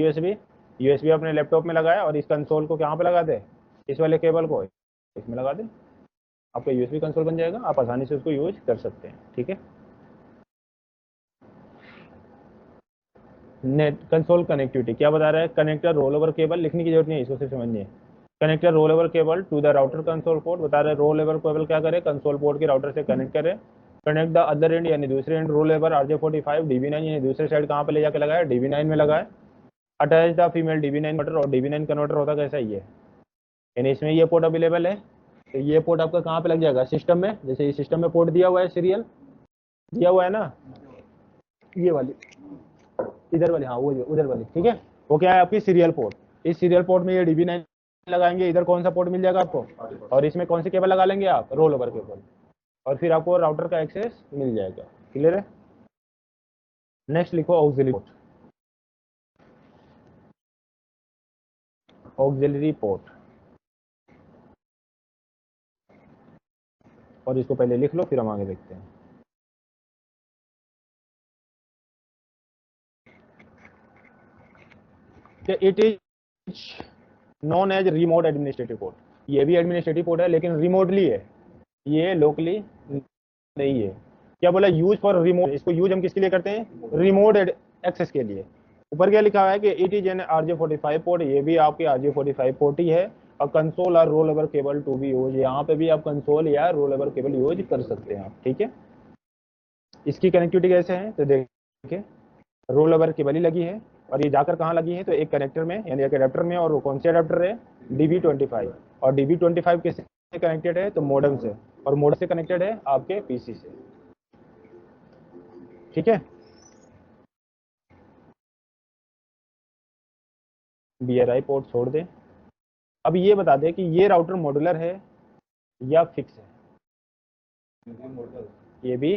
USB अपने लैपटॉप में लगाया और इस कंसोल को कहाँ पे लगा दे, इस वाले केबल को इसमें लगा दे, आपका USB कंसोल बन जाएगा। आप आसानी से उसको यूज कर सकते हैं। ठीक है। नेट कंसोल कनेक्टिविटी क्या बता रहा है, कनेक्टर रोल ओवर केबल, लिखने की जरूरत नहीं है, इसको सिर्फ समझनी है। Connector roll over cable to the router console port, बता रहे रोल ओवर केबल क्या करे, कंसोल पोर्ट के राउटर से कनेक्ट करे। कनेक्ट द अदर एंड यानी दूसरे and roll over RJ45 DB9 यानी दूसरे साइड कहाँ पे ले जाके लगाया, DB9 में लगाए। Attach the female DB9 converter, और DB9 कन्वर्टर होता कैसा ही है, यानी इसमें ये पोर्ट अवेलेबल है तो ये पोर्ट आपका कहाँ पे लग जाएगा, सिस्टम में। जैसे ये सिस्टम में पोर्ट दिया हुआ है, सीरियल दिया हुआ है ना, ये वाली, इधर वाली, हाँ वो उधर वाली, ठीक है। वो क्या है आपकी सीरियल पोर्ट। इस सीरियल पोर्ट में ये DB9 लगाएंगे, इधर कौन सा पोर्ट मिल जाएगा आपको, और इसमें कौन सी केबल लगा लेंगे आप, रोल ओवर केबल, और फिर आपको राउटर का एक्सेस मिल जाएगा। क्लियर है? नेक्स्ट लिखो ऑक्सिलरी पोर्ट, ऑक्सिलरी पोर्ट, और इसको पहले लिख लो फिर हम आगे देखते हैं। It is known as remote administrative port, ये भी एडमिनिस्ट्रेटिव पोर्ट है लेकिन रिमोटली है, ये लोकली नहीं है। क्या बोला, यूज फॉर रिमोट, इसको यूज हम किसके लिए करते हैं, रिमोट एक्सेस के लिए। ऊपर क्या लिखा हुआ है कि it is an RJ45 port, ये भी आपके RJ45 पोर्ट ही है। और कंसोल और roll over cable to be use, यहाँ पे भी आप कंसोल या रोल ओवर केबल यूज कर सकते हैं आप। ठीक है, इसकी कनेक्टिविटी कैसे है तो देखिए, रोल ओवर केबल ही लगी है और ये जाकर कहाँ लगी है तो एक कनेक्टर में यानी एक अडेप्टर में, और वो कौन से अडेप्टर है, DB25। और DB25 किससे कनेक्टेड है तो मॉडेम से, और मॉडेम से कनेक्टेड है आपके पीसी से। ठीक है, BRI पोर्ट छोड़ दे। अब ये बता दे कि ये राउटर मॉड्यूलर है या फिक्स है। ये भी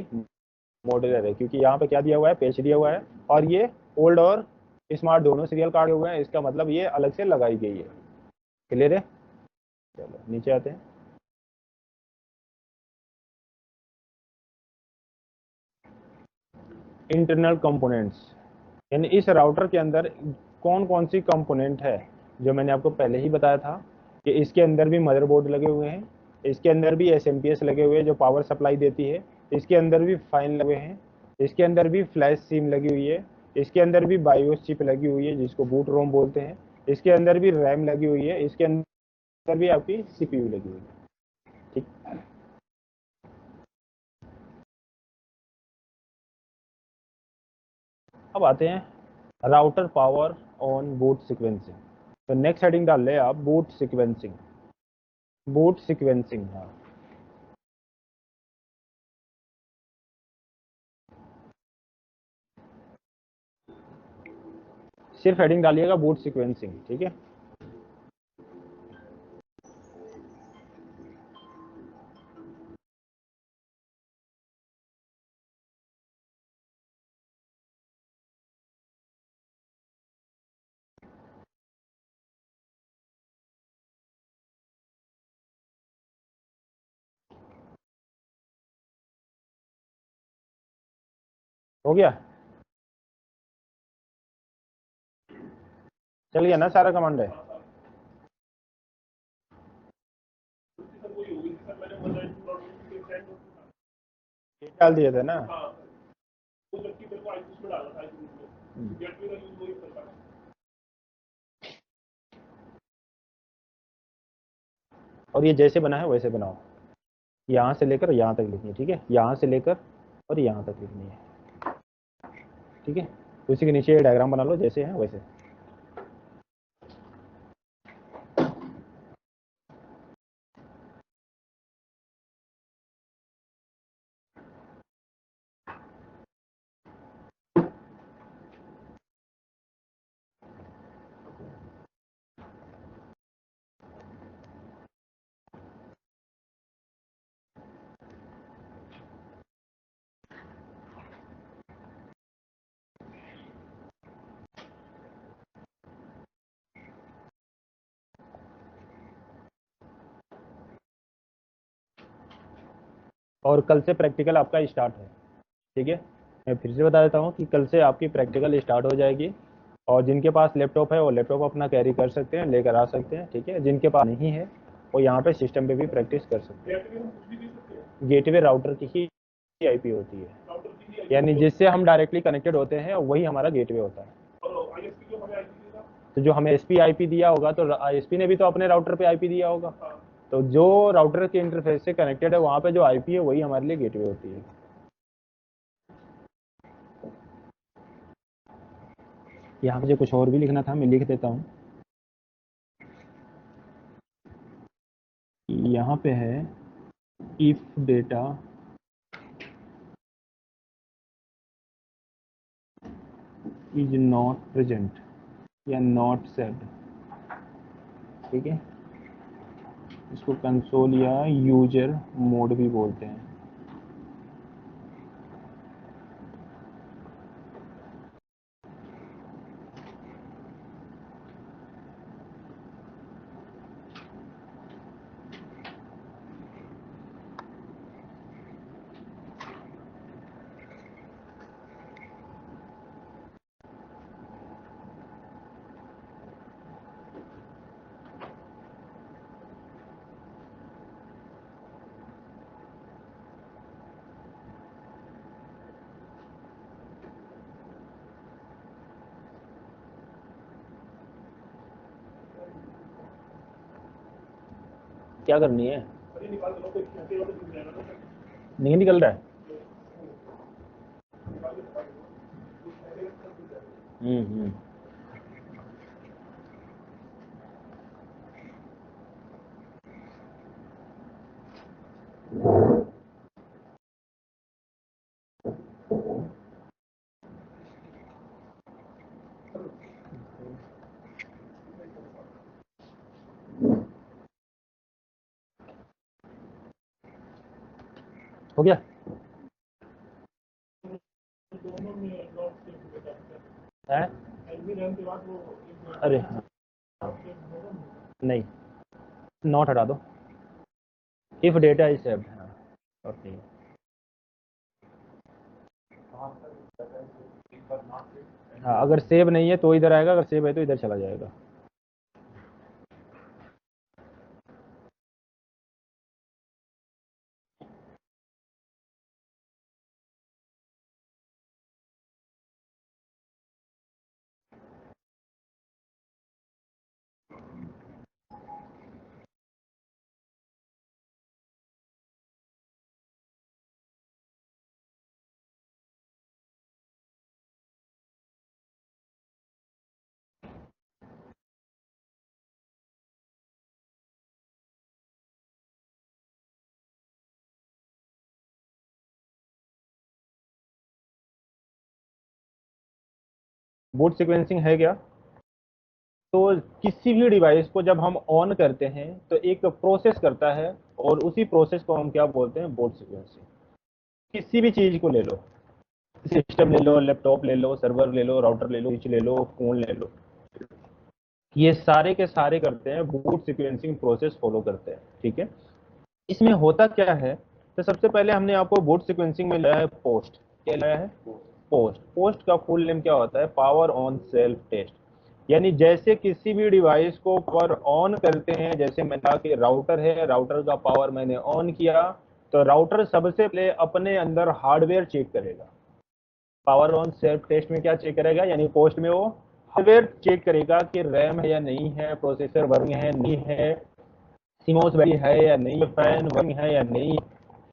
मॉड्यूलर है क्योंकि यहाँ पे क्या दिया हुआ है, पेच दिया हुआ है, और ये ओल्ड और स्मार्ट दोनों सीरियल कार्ड हुए हैं, इसका मतलब ये अलग से लगाई गई है। क्लियर है? चलो नीचे आते हैं। इंटरनल कंपोनेंट्स, यानी इस राउटर के अंदर कौन कौन सी कंपोनेंट है, जो मैंने आपको पहले ही बताया था कि इसके अंदर भी मदरबोर्ड लगे हुए हैं, इसके अंदर भी SMPS लगे हुए हैं जो पावर सप्लाई देती है, इसके अंदर भी फाइन लगे हैं, इसके अंदर भी फ्लैश सिम लगी हुई है, इसके अंदर भी बायोस चिप लगी हुई है जिसको बूट रोम बोलते हैं, इसके अंदर भी रैम लगी हुई है, इसके अंदर भी आपकी CPU लगी हुई है। ठीक, अब आते हैं router power on boot sequencing. तो नेक्स्ट हेडिंग डाल ले आप, बूट सिक्वेंसिंग, बूट सिक्वेंसिंग। हाँ, सिर्फ हेडिंग डालिएगा बूट सिक्वेंसिंग। ठीक है, हो गया, चल गया ना सारा कमांड है। डाल दिए थे ना। और ये जैसे बना है वैसे बनाओ, यहाँ से लेकर यहाँ तक लिखनी है, ठीक है, यहाँ से लेकर और यहाँ तक लिखनी है, ठीक है। उसी के नीचे ये डायग्राम बना लो जैसे है वैसे। और कल से प्रैक्टिकल आपका स्टार्ट है, ठीक है। मैं फिर से बता देता हूँ कि कल से आपकी प्रैक्टिकल स्टार्ट हो जाएगी, और जिनके पास लैपटॉप है वो लैपटॉप अपना कैरी कर सकते हैं, लेकर आ सकते हैं, ठीक है। जिनके पास नहीं है वो यहाँ पे सिस्टम पे भी प्रैक्टिस कर सकते हैं। गेटवे राउटर की ही आईपी होती है, यानी जिससे हम डायरेक्टली कनेक्टेड होते हैं वही हमारा गेटवे होता है। तो जो हमें एसपी आईपी दिया होगा, तो एसपी ने भी तो अपने राउटर पे आईपी दिया होगा, तो जो राउटर के इंटरफेस से कनेक्टेड है वहाँ पे जो आईपी है वही हमारे लिए गेटवे होती है। यहाँ मुझे कुछ और भी लिखना था, मैं लिख देता हूँ। यहाँ पे है if data is not present या नॉट सेव्ड, ठीक है। इसको कंसोल या यूजर मोड भी बोलते हैं। क्या करनी है, नहीं निकल रहा है। हम्म। हो गया है? अरे हाँ, नहीं, नॉट हटा दो, इफ डेटा इज सेव्ड। हाँ, ओके। हाँ, अगर सेव नहीं है तो इधर आएगा, अगर सेव है तो इधर चला जाएगा। बूट सीक्वेंसिंग है क्या? तो किसी भी डिवाइस को जब हम ऑन करते हैं तो एक प्रोसेस करता है, और उसी प्रोसेस को हम क्या बोलते हैं, बूट सीक्वेंसिंग। किसी भी चीज को ले लो, सिस्टम ले लो, लैपटॉप ले लो, सर्वर ले लो, राउटर ले लो, स्विच ले लो, फोन ले लो, ये सारे के सारे करते हैं बूट सीक्वेंसिंग प्रोसेस फॉलो करते हैं, ठीक है। इसमें होता क्या है, तो सबसे पहले हमने आपको बूट सीक्वेंसिंग में लाया है पोस्ट, क्या लाया है, पोस्ट। पोस्ट का फुल नेम क्या होता है? Power on self test. यानी जैसे किसी भी डिवाइस को पावर ऑन करते हैं, जैसे मैंने कहा कि राउटर है, राउटर का पावर मैंने ऑन किया, तो राउटर सबसे पहले अपने अंदर हार्डवेयर चेक करेगा। पावर ऑन सेल्फ टेस्ट में क्या चेक करेगा? यानी पोस्ट में वो हार्डवेयर चेक करेगा कि रैम है या नहीं है, प्रोसेसर वर्किंग है नहीं है, सीमोस वैल्यू है या नहीं, फैन वर्किंग है या नहीं,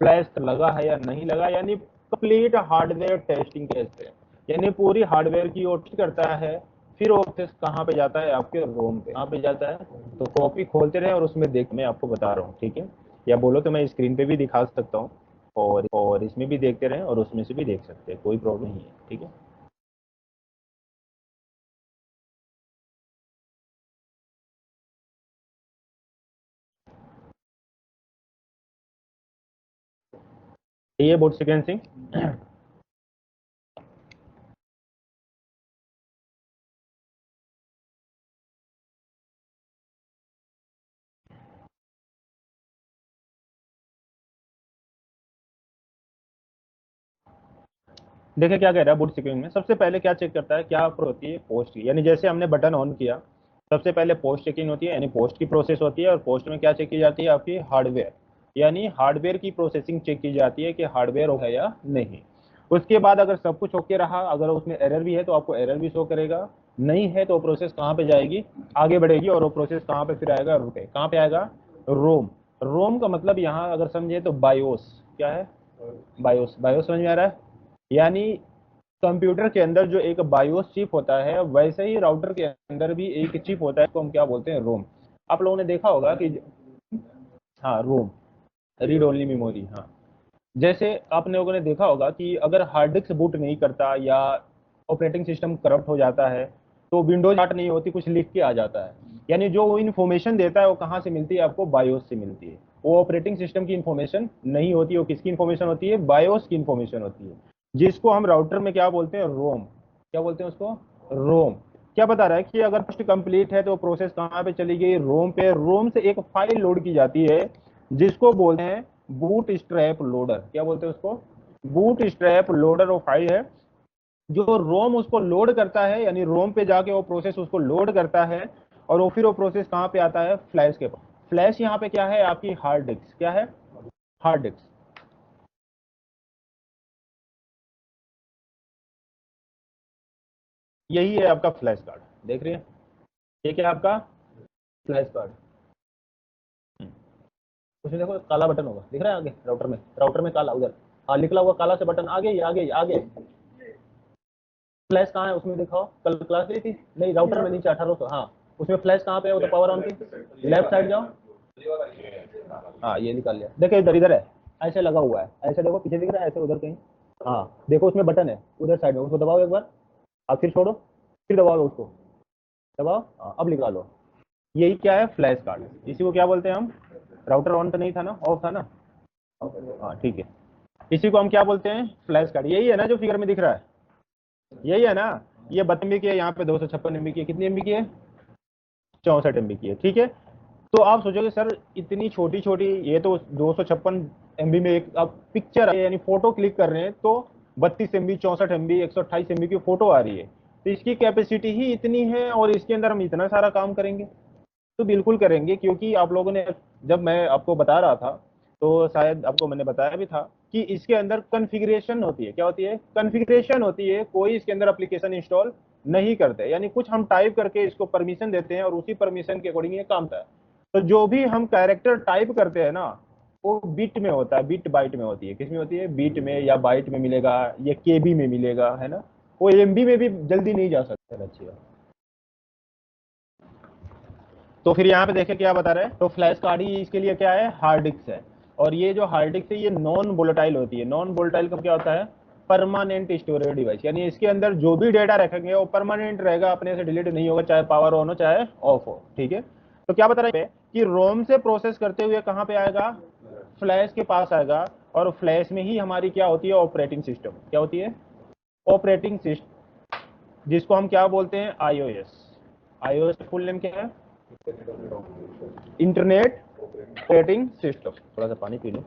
फ्लैश लगा है या नहीं लगा, यानी कंप्लीट हार्डवेयर टेस्टिंग कहते हैं। यानी पूरी हार्डवेयर की वो टेस्ट करता है। फिर वो प्रोसेस कहाँ पे जाता है? आपके रोम पे। कहाँ पे जाता है? तो कॉपी खोलते रहे और उसमें देख, मैं आपको बता रहा हूँ, ठीक है? या बोलो तो मैं स्क्रीन पे भी दिखा सकता हूँ, और इसमें भी देखते रहे और उसमें से भी देख सकते हैं, कोई प्रॉब्लम नहीं है, ठीक है? ये बोर्ड सीक्वेंसिंग। देखिए क्या कह रहा है बूट सीक्वेंस में, सबसे पहले क्या चेक करता है? क्या होती है? पोस्ट की। यानी जैसे हमने बटन ऑन किया, सबसे पहले पोस्ट चेकिंग होती है, यानी पोस्ट की प्रोसेस होती है। और पोस्ट में क्या चेक की जाती है? आपकी हार्डवेयर, यानी हार्डवेयर की प्रोसेसिंग चेक की जाती है कि हार्डवेयर हो है या नहीं। उसके बाद अगर सब कुछ ओके रहा, अगर उसमें एरर भी है तो आपको एरर भी शो करेगा, नहीं है तो प्रोसेस कहाँ पे जाएगी? आगे बढ़ेगी। और वो प्रोसेस कहाँ पे फिर आएगा? रुके कहाँ पे आएगा? रोम। रोम का मतलब यहाँ अगर समझे तो बायोस। क्या है? बायोस। बायोस समझ में आ रहा है? यानी कंप्यूटर के अंदर जो एक बायोस चिप होता है, वैसे ही राउटर के अंदर भी एक चिप होता है, इसको हम क्या बोलते हैं? रोम। आप लोगों ने देखा होगा कि, हाँ, रोम, रीड ओनली मेमोरी। हाँ, जैसे आप लोगों ने देखा होगा कि अगर हार्ड डिस्क बूट नहीं करता या ऑपरेटिंग सिस्टम करप्ट हो जाता है, तो विंडोज स्टार्ट नहीं होती, कुछ लिख के आ जाता है। यानी जो वो इन्फॉर्मेशन देता है वो कहाँ से मिलती है? आपको बायोस से मिलती है। वो ऑपरेटिंग सिस्टम की इन्फॉर्मेशन नहीं होती, वो किसकी इन्फॉर्मेशन होती है? बायोस की इन्फॉर्मेशन होती है, जिसको हम राउटर में क्या बोलते हैं? रोम। क्या बोलते हैं उसको? रोम। क्या बता रहा है कि अगर टेस्ट कंप्लीट है तो प्रोसेस कहाँ पे चली गई? रोम पे। रोम से एक फाइल लोड की जाती है, जिसको बोलते हैं बूट स्ट्रैप लोडर। क्या बोलते हैं उसको? बूट स्ट्रैप लोडर वो फाइल है जो रोम उसको लोड करता है, यानी रोम पे जाके वो प्रोसेस उसको लोड करता है। और वो फिर वो प्रोसेस कहाँ पे आता है? फ्लैश के पास। फ्लैश यहाँ पे क्या है? आपकी हार्ड डिस्क। क्या है? Hard disk. यही है आपका फ्लैश कार्ड। देख रहे हैं? ये क्या है आपका? Flash card. उसमें देखो काला बटन होगा, दिख रहा है आगे राउटर में? राउटर में काला उधर, हाँ, निकला हुआ काला से बटन, आगे ही आगे ही आगे। फ्लैश कहाँ है उसमें? दिखाओ, कल क्लास ली थी नहीं, राउटर में नीचे 1800। हाँ, उसमें फ्लैश कहाँ पे है? वो तो पावर ऑन की लेफ्ट साइड जाओ। हाँ, ये निकाल लिया। देखो इधर इधर है, ऐसे लगा हुआ है, ऐसे देखो पीछे दिख रहा है, ऐसे उधर कहीं। हाँ देखो, उसमें बटन है उधर साइड में, उसको दबाओ एक बार, अब फिर छोड़ो, फिर दबाओ उसको, दबाओ। हाँ, अब निकालो। यही क्या है? Flash card. इसी को क्या बोलते हैं हम? राउटर ऑन तो नहीं था ना, ऑफ था ना? हाँ ठीक है। इसी को हम क्या बोलते हैं? Flash card. यही है ना जो फिगर में दिख रहा है? यही है ना? ये 32 MB की है, यहाँ पे 256 MB की है। कितनी MB की है? 64 MB की है, ठीक है। तो आप सोचोगे सर इतनी छोटी छोटी, ये तो 256 MB में एक आप पिक्चर है, यानी फोटो क्लिक कर रहे हैं तो 32 MB, 64 MB, 128 MB की फोटो आ रही है, तो इसकी कैपेसिटी ही इतनी है और इसके अंदर हम इतना सारा काम करेंगे? तो बिल्कुल करेंगे, क्योंकि आप लोगों ने, जब मैं आपको बता रहा था तो शायद आपको मैंने बताया भी था कि इसके अंदर कॉन्फ़िगरेशन होती है। क्या होती है? कॉन्फ़िगरेशन होती है। कोई इसके अंदर एप्लीकेशन इंस्टॉल नहीं करते, यानी कुछ हम टाइप करके इसको परमिशन देते हैं और उसी परमिशन के अकॉर्डिंग ये काम करता है। तो जो भी हम कैरेक्टर टाइप करते हैं ना, वो बिट में होता है, बिट बाइट में होती है। किस में होती है? बिट में या बाइट में मिलेगा, या केबी में मिलेगा, है ना? वो एमबी में भी जल्दी नहीं जा सकता। अच्छी बात। तो फिर यहाँ पे देखें क्या बता रहे हैं, तो फ्लैश कार्ड ही इसके लिए क्या है? हार्ड डिस्क है। और ये जो हार्ड डिस्क है ये नॉन वोलेटाइल होती है। नॉन वोलेटाइल का क्या होता है? परमानेंट स्टोरेज डिवाइस, यानी इसके अंदर जो भी डेटा रखेंगे वो परमानेंट रहेगा, अपने से डिलीट नहीं होगा, चाहे पावर ऑन हो चाहे ऑफ हो, ठीक है? तो क्या बता रहे हैं कि रोम से प्रोसेस करते हुए कहाँ पे आएगा? फ्लैश के पास आएगा। और फ्लैश में ही हमारी क्या होती है? Operating system. क्या होती है? ऑपरेटिंग सिस्टम, जिसको हम क्या बोलते हैं? आईओएस। आईओएस फुल नेम क्या है? Internet operating system. थोड़ा सा पानी पी लो।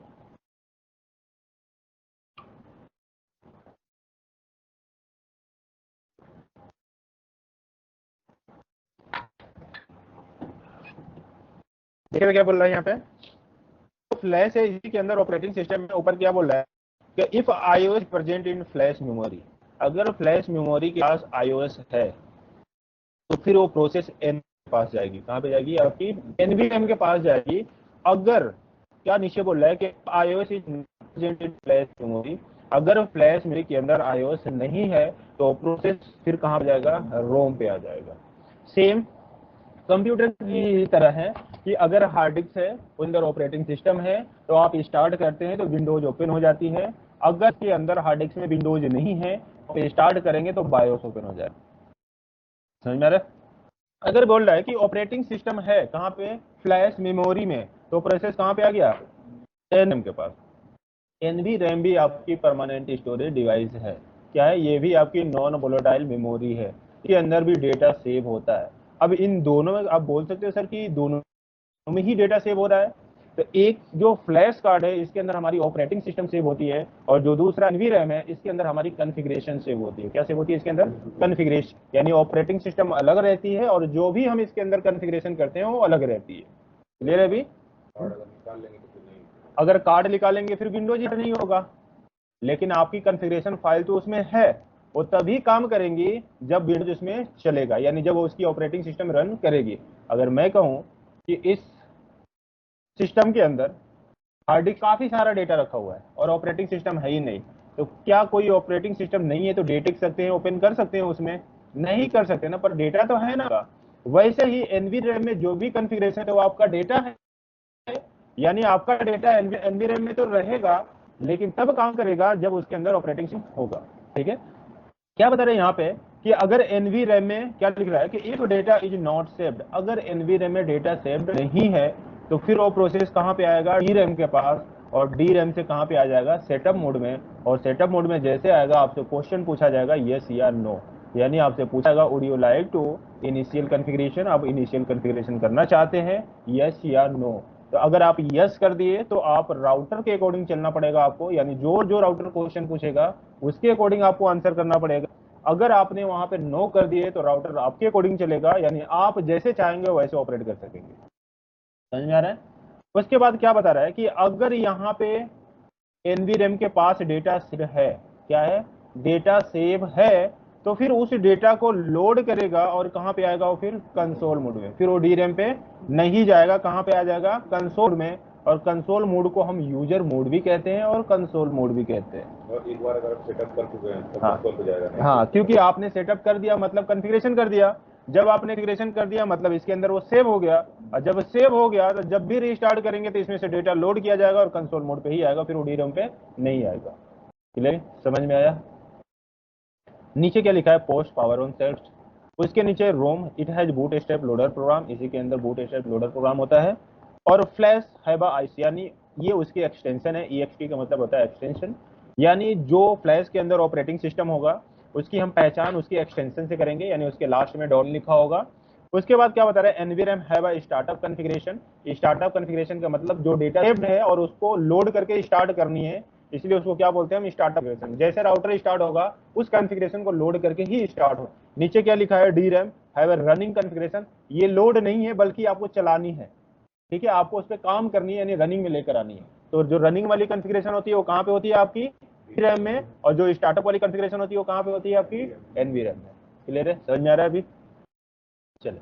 देखिए क्या बोल रहा है यहाँ पे, तो फ्लैश है, इसी के अंदर ऑपरेटिंग सिस्टम में ऊपर क्या बोल रहा है कि if iOS present in flash memory, अगर फ्लैश मेमोरी के पास iOS है तो फिर वो प्रोसेस एन के पास जाएगी। कहाँ पे जाएगी? आपकी एनवीएम के पास जाएगी। अगर क्या नीचे बोल रहा है कि iOS is present in flash memory, अगर फ्लैश मेमोरी के अंदर iOS नहीं है तो प्रोसेस फिर कहाँ पे जाएगा? रोम पे आ जाएगा। सेम कंप्यूटर की तरह है कि अगर हार्ड डिस्क है, अंदर ऑपरेटिंग सिस्टम है, तो आप स्टार्ट करते हैं तो विंडोज ओपन हो जाती है। अगर के अंदर हार्ड डिस्क में विंडोज नहीं है तो स्टार्ट करेंगे तो बायोस ओपन हो जाएगा। समझ में आ रहा है? अगर बोल रहा है कि ऑपरेटिंग सिस्टम है कहाँ पे? फ्लैश मेमोरी में, तो प्रोसेस कहाँ पे आ गया? एनएम के पास। एनवी रैम भी आपकी परमानेंट स्टोरेज डिवाइस है। क्या है? ये भी आपकी नॉन वोलेटाइल मेमोरी है, इसके अंदर भी डेटा सेव होता है। अब इन दोनों में आप बोल सकते हो सर कि दोनों में ही डेटा सेव हो रहा है, तो एक जो फ्लैश कार्ड है इसके अंदर हमारी ऑपरेटिंग सिस्टम सेव होती है, और जो दूसरा एनवी रैम है इसके अंदर हमारी कॉन्फ़िगरेशन सेव होती है। क्या सेव होती है इसके अंदर? कॉन्फ़िगरेशन, यानी ऑपरेटिंग सिस्टम अलग रहती है और जो भी हम इसके अंदर कॉन्फ़िगरेशन करते हैं वो अलग रहती है। क्लियर है अभी? अगर कार्ड निकालेंगे फिर विंडोज ही नहीं होगा, लेकिन आपकी कॉन्फ़िगरेशन फाइल तो उसमें है, वो तभी काम करेंगी जब विंडोज उसमें चलेगा, यानी जब उसकी ऑपरेटिंग सिस्टम रन करेगी। अगर मैं कहूं कि इस सिस्टम के अंदर हार्ड डिस्क काफी सारा डेटा रखा हुआ है और ऑपरेटिंग सिस्टम है ही नहीं, तो क्या कोई ऑपरेटिंग सिस्टम नहीं है तो डेटा लिख सकते हैं, ओपन कर सकते हैं उसमें? नहीं कर सकते ना, पर डेटा तो है ना। वैसे ही एनवी रैम में जो भी कॉन्फ़िगरेशन है वो आपका डेटा है, यानी आपका डेटा एनवी रैम में तो रहेगा, लेकिन तब काम करेगा जब उसके अंदर ऑपरेटिंग सिस्टम होगा। ठीक है? क्या बता रहे हैं यहाँ पे कि अगर एनवी रैम में क्या लिख रहा है कि if data is not saved, अगर एनवी रैम में डेटा सेव्ड नहीं है तो फिर वो प्रोसेस कहाँ पे आएगा? डी रैम के पास, और डी रैम से कहाँ पे आ जाएगा? सेटअप मोड में। और सेटअप मोड में जैसे आएगा आपसे क्वेश्चन पूछा जाएगा यस या नो, यानी आपसे पूछा जाएगा would you like to initial configuration, आप इनिशियल कॉन्फ़िगरेशन करना चाहते हैं, यस या नो। तो अगर आप यस कर दिए तो आप राउटर के अकॉर्डिंग चलना पड़ेगा आपको, यानी जो जो राउटर क्वेश्चन पूछेगा उसके अकॉर्डिंग आपको आंसर करना पड़ेगा। अगर आपने वहां पे नो कर दिए तो राउटर आपके अकॉर्डिंग चलेगा, यानी आप जैसे चाहेंगे वैसे ऑपरेट कर सकेंगे। समझ में आ रहा है? उसके बाद क्या बता रहा है कि अगर यहाँ पे एनवीरैम के पास डेटा सेव है, क्या है? डेटा सेव है, तो फिर उस डेटा को लोड करेगा और कहां पे आएगा वो? फिर कंसोल मोड में। फिर वो डी रैम पे नहीं जाएगा, कहां पे आ जाएगा? कंसोल में। और कंसोल मोड को हम यूजर मोड भी कहते हैं और कंसोल मोड भी कहते हैं। और एक बार अगर आप सेटअप कर चुके हैं तो हाँ, कंसोल पे जाएगा नहीं? हाँ, क्योंकि आपने सेटअप कर दिया मतलब कॉन्फ़िगरेशन कर दिया। जब आपने कॉन्फ़िगरेशन कर दिया मतलब इसके अंदर वो सेव हो गया, और जब सेव हो गया तो जब भी रीस्टार्ट करेंगे तो इसमें से डेटा लोड किया जाएगा और कंसोल मोड पे ही आएगा, फिर वो डी रैम पे नहीं आएगा। क्लियर? समझ में आया? नीचे क्या लिखा है? पोस्ट पावर ऑन सेट्स, उसके नीचे ROM it has bootstrap loader program, इसी के अंदर बूट स्टेप लोडर प्रोग्राम होता है। और फ्लैश हैबा आइस, यानी ये उसकी एक्सटेंशन है। ईएक्सटी का मतलब होता है एक्सटेंशन, यानी जो फ्लैश के अंदर ऑपरेटिंग सिस्टम होगा उसकी हम पहचान उसकी एक्सटेंशन से करेंगे, यानी उसके लास्ट में डॉन लिखा होगा। उसके बाद क्या बता रहे हैं? NVRAM have a startup configuration. Startup configuration का मतलब जो डेटा सेव्ड है और उसको लोड करके स्टार्ट करनी है, इसलिए उसको क्या बोलते हैं हम? Startup configuration. जैसे राउटर स्टार्ट होगा उस कॉन्फ़िगरेशन को लोड करके ही स्टार्ट हो। नीचे क्या लिखा है? D RAM have a running configuration, ये लोड नहीं है बल्कि आपको चलानी है। ठीक है? आपको उस पर काम करनी है, यानी रनिंग में लेकर आनी है। तो जो रनिंग वाली कॉन्फ़िगरेशन होती है वो कहाँ पे होती है? आपकी डी रैम में। और जो स्टार्टअप वाली कॉन्फ़िगरेशन होती है वो कहाँ पे होती है? आपकी एनवी रैम में। क्लियर है? समझ में आ रहा है अभी? चले।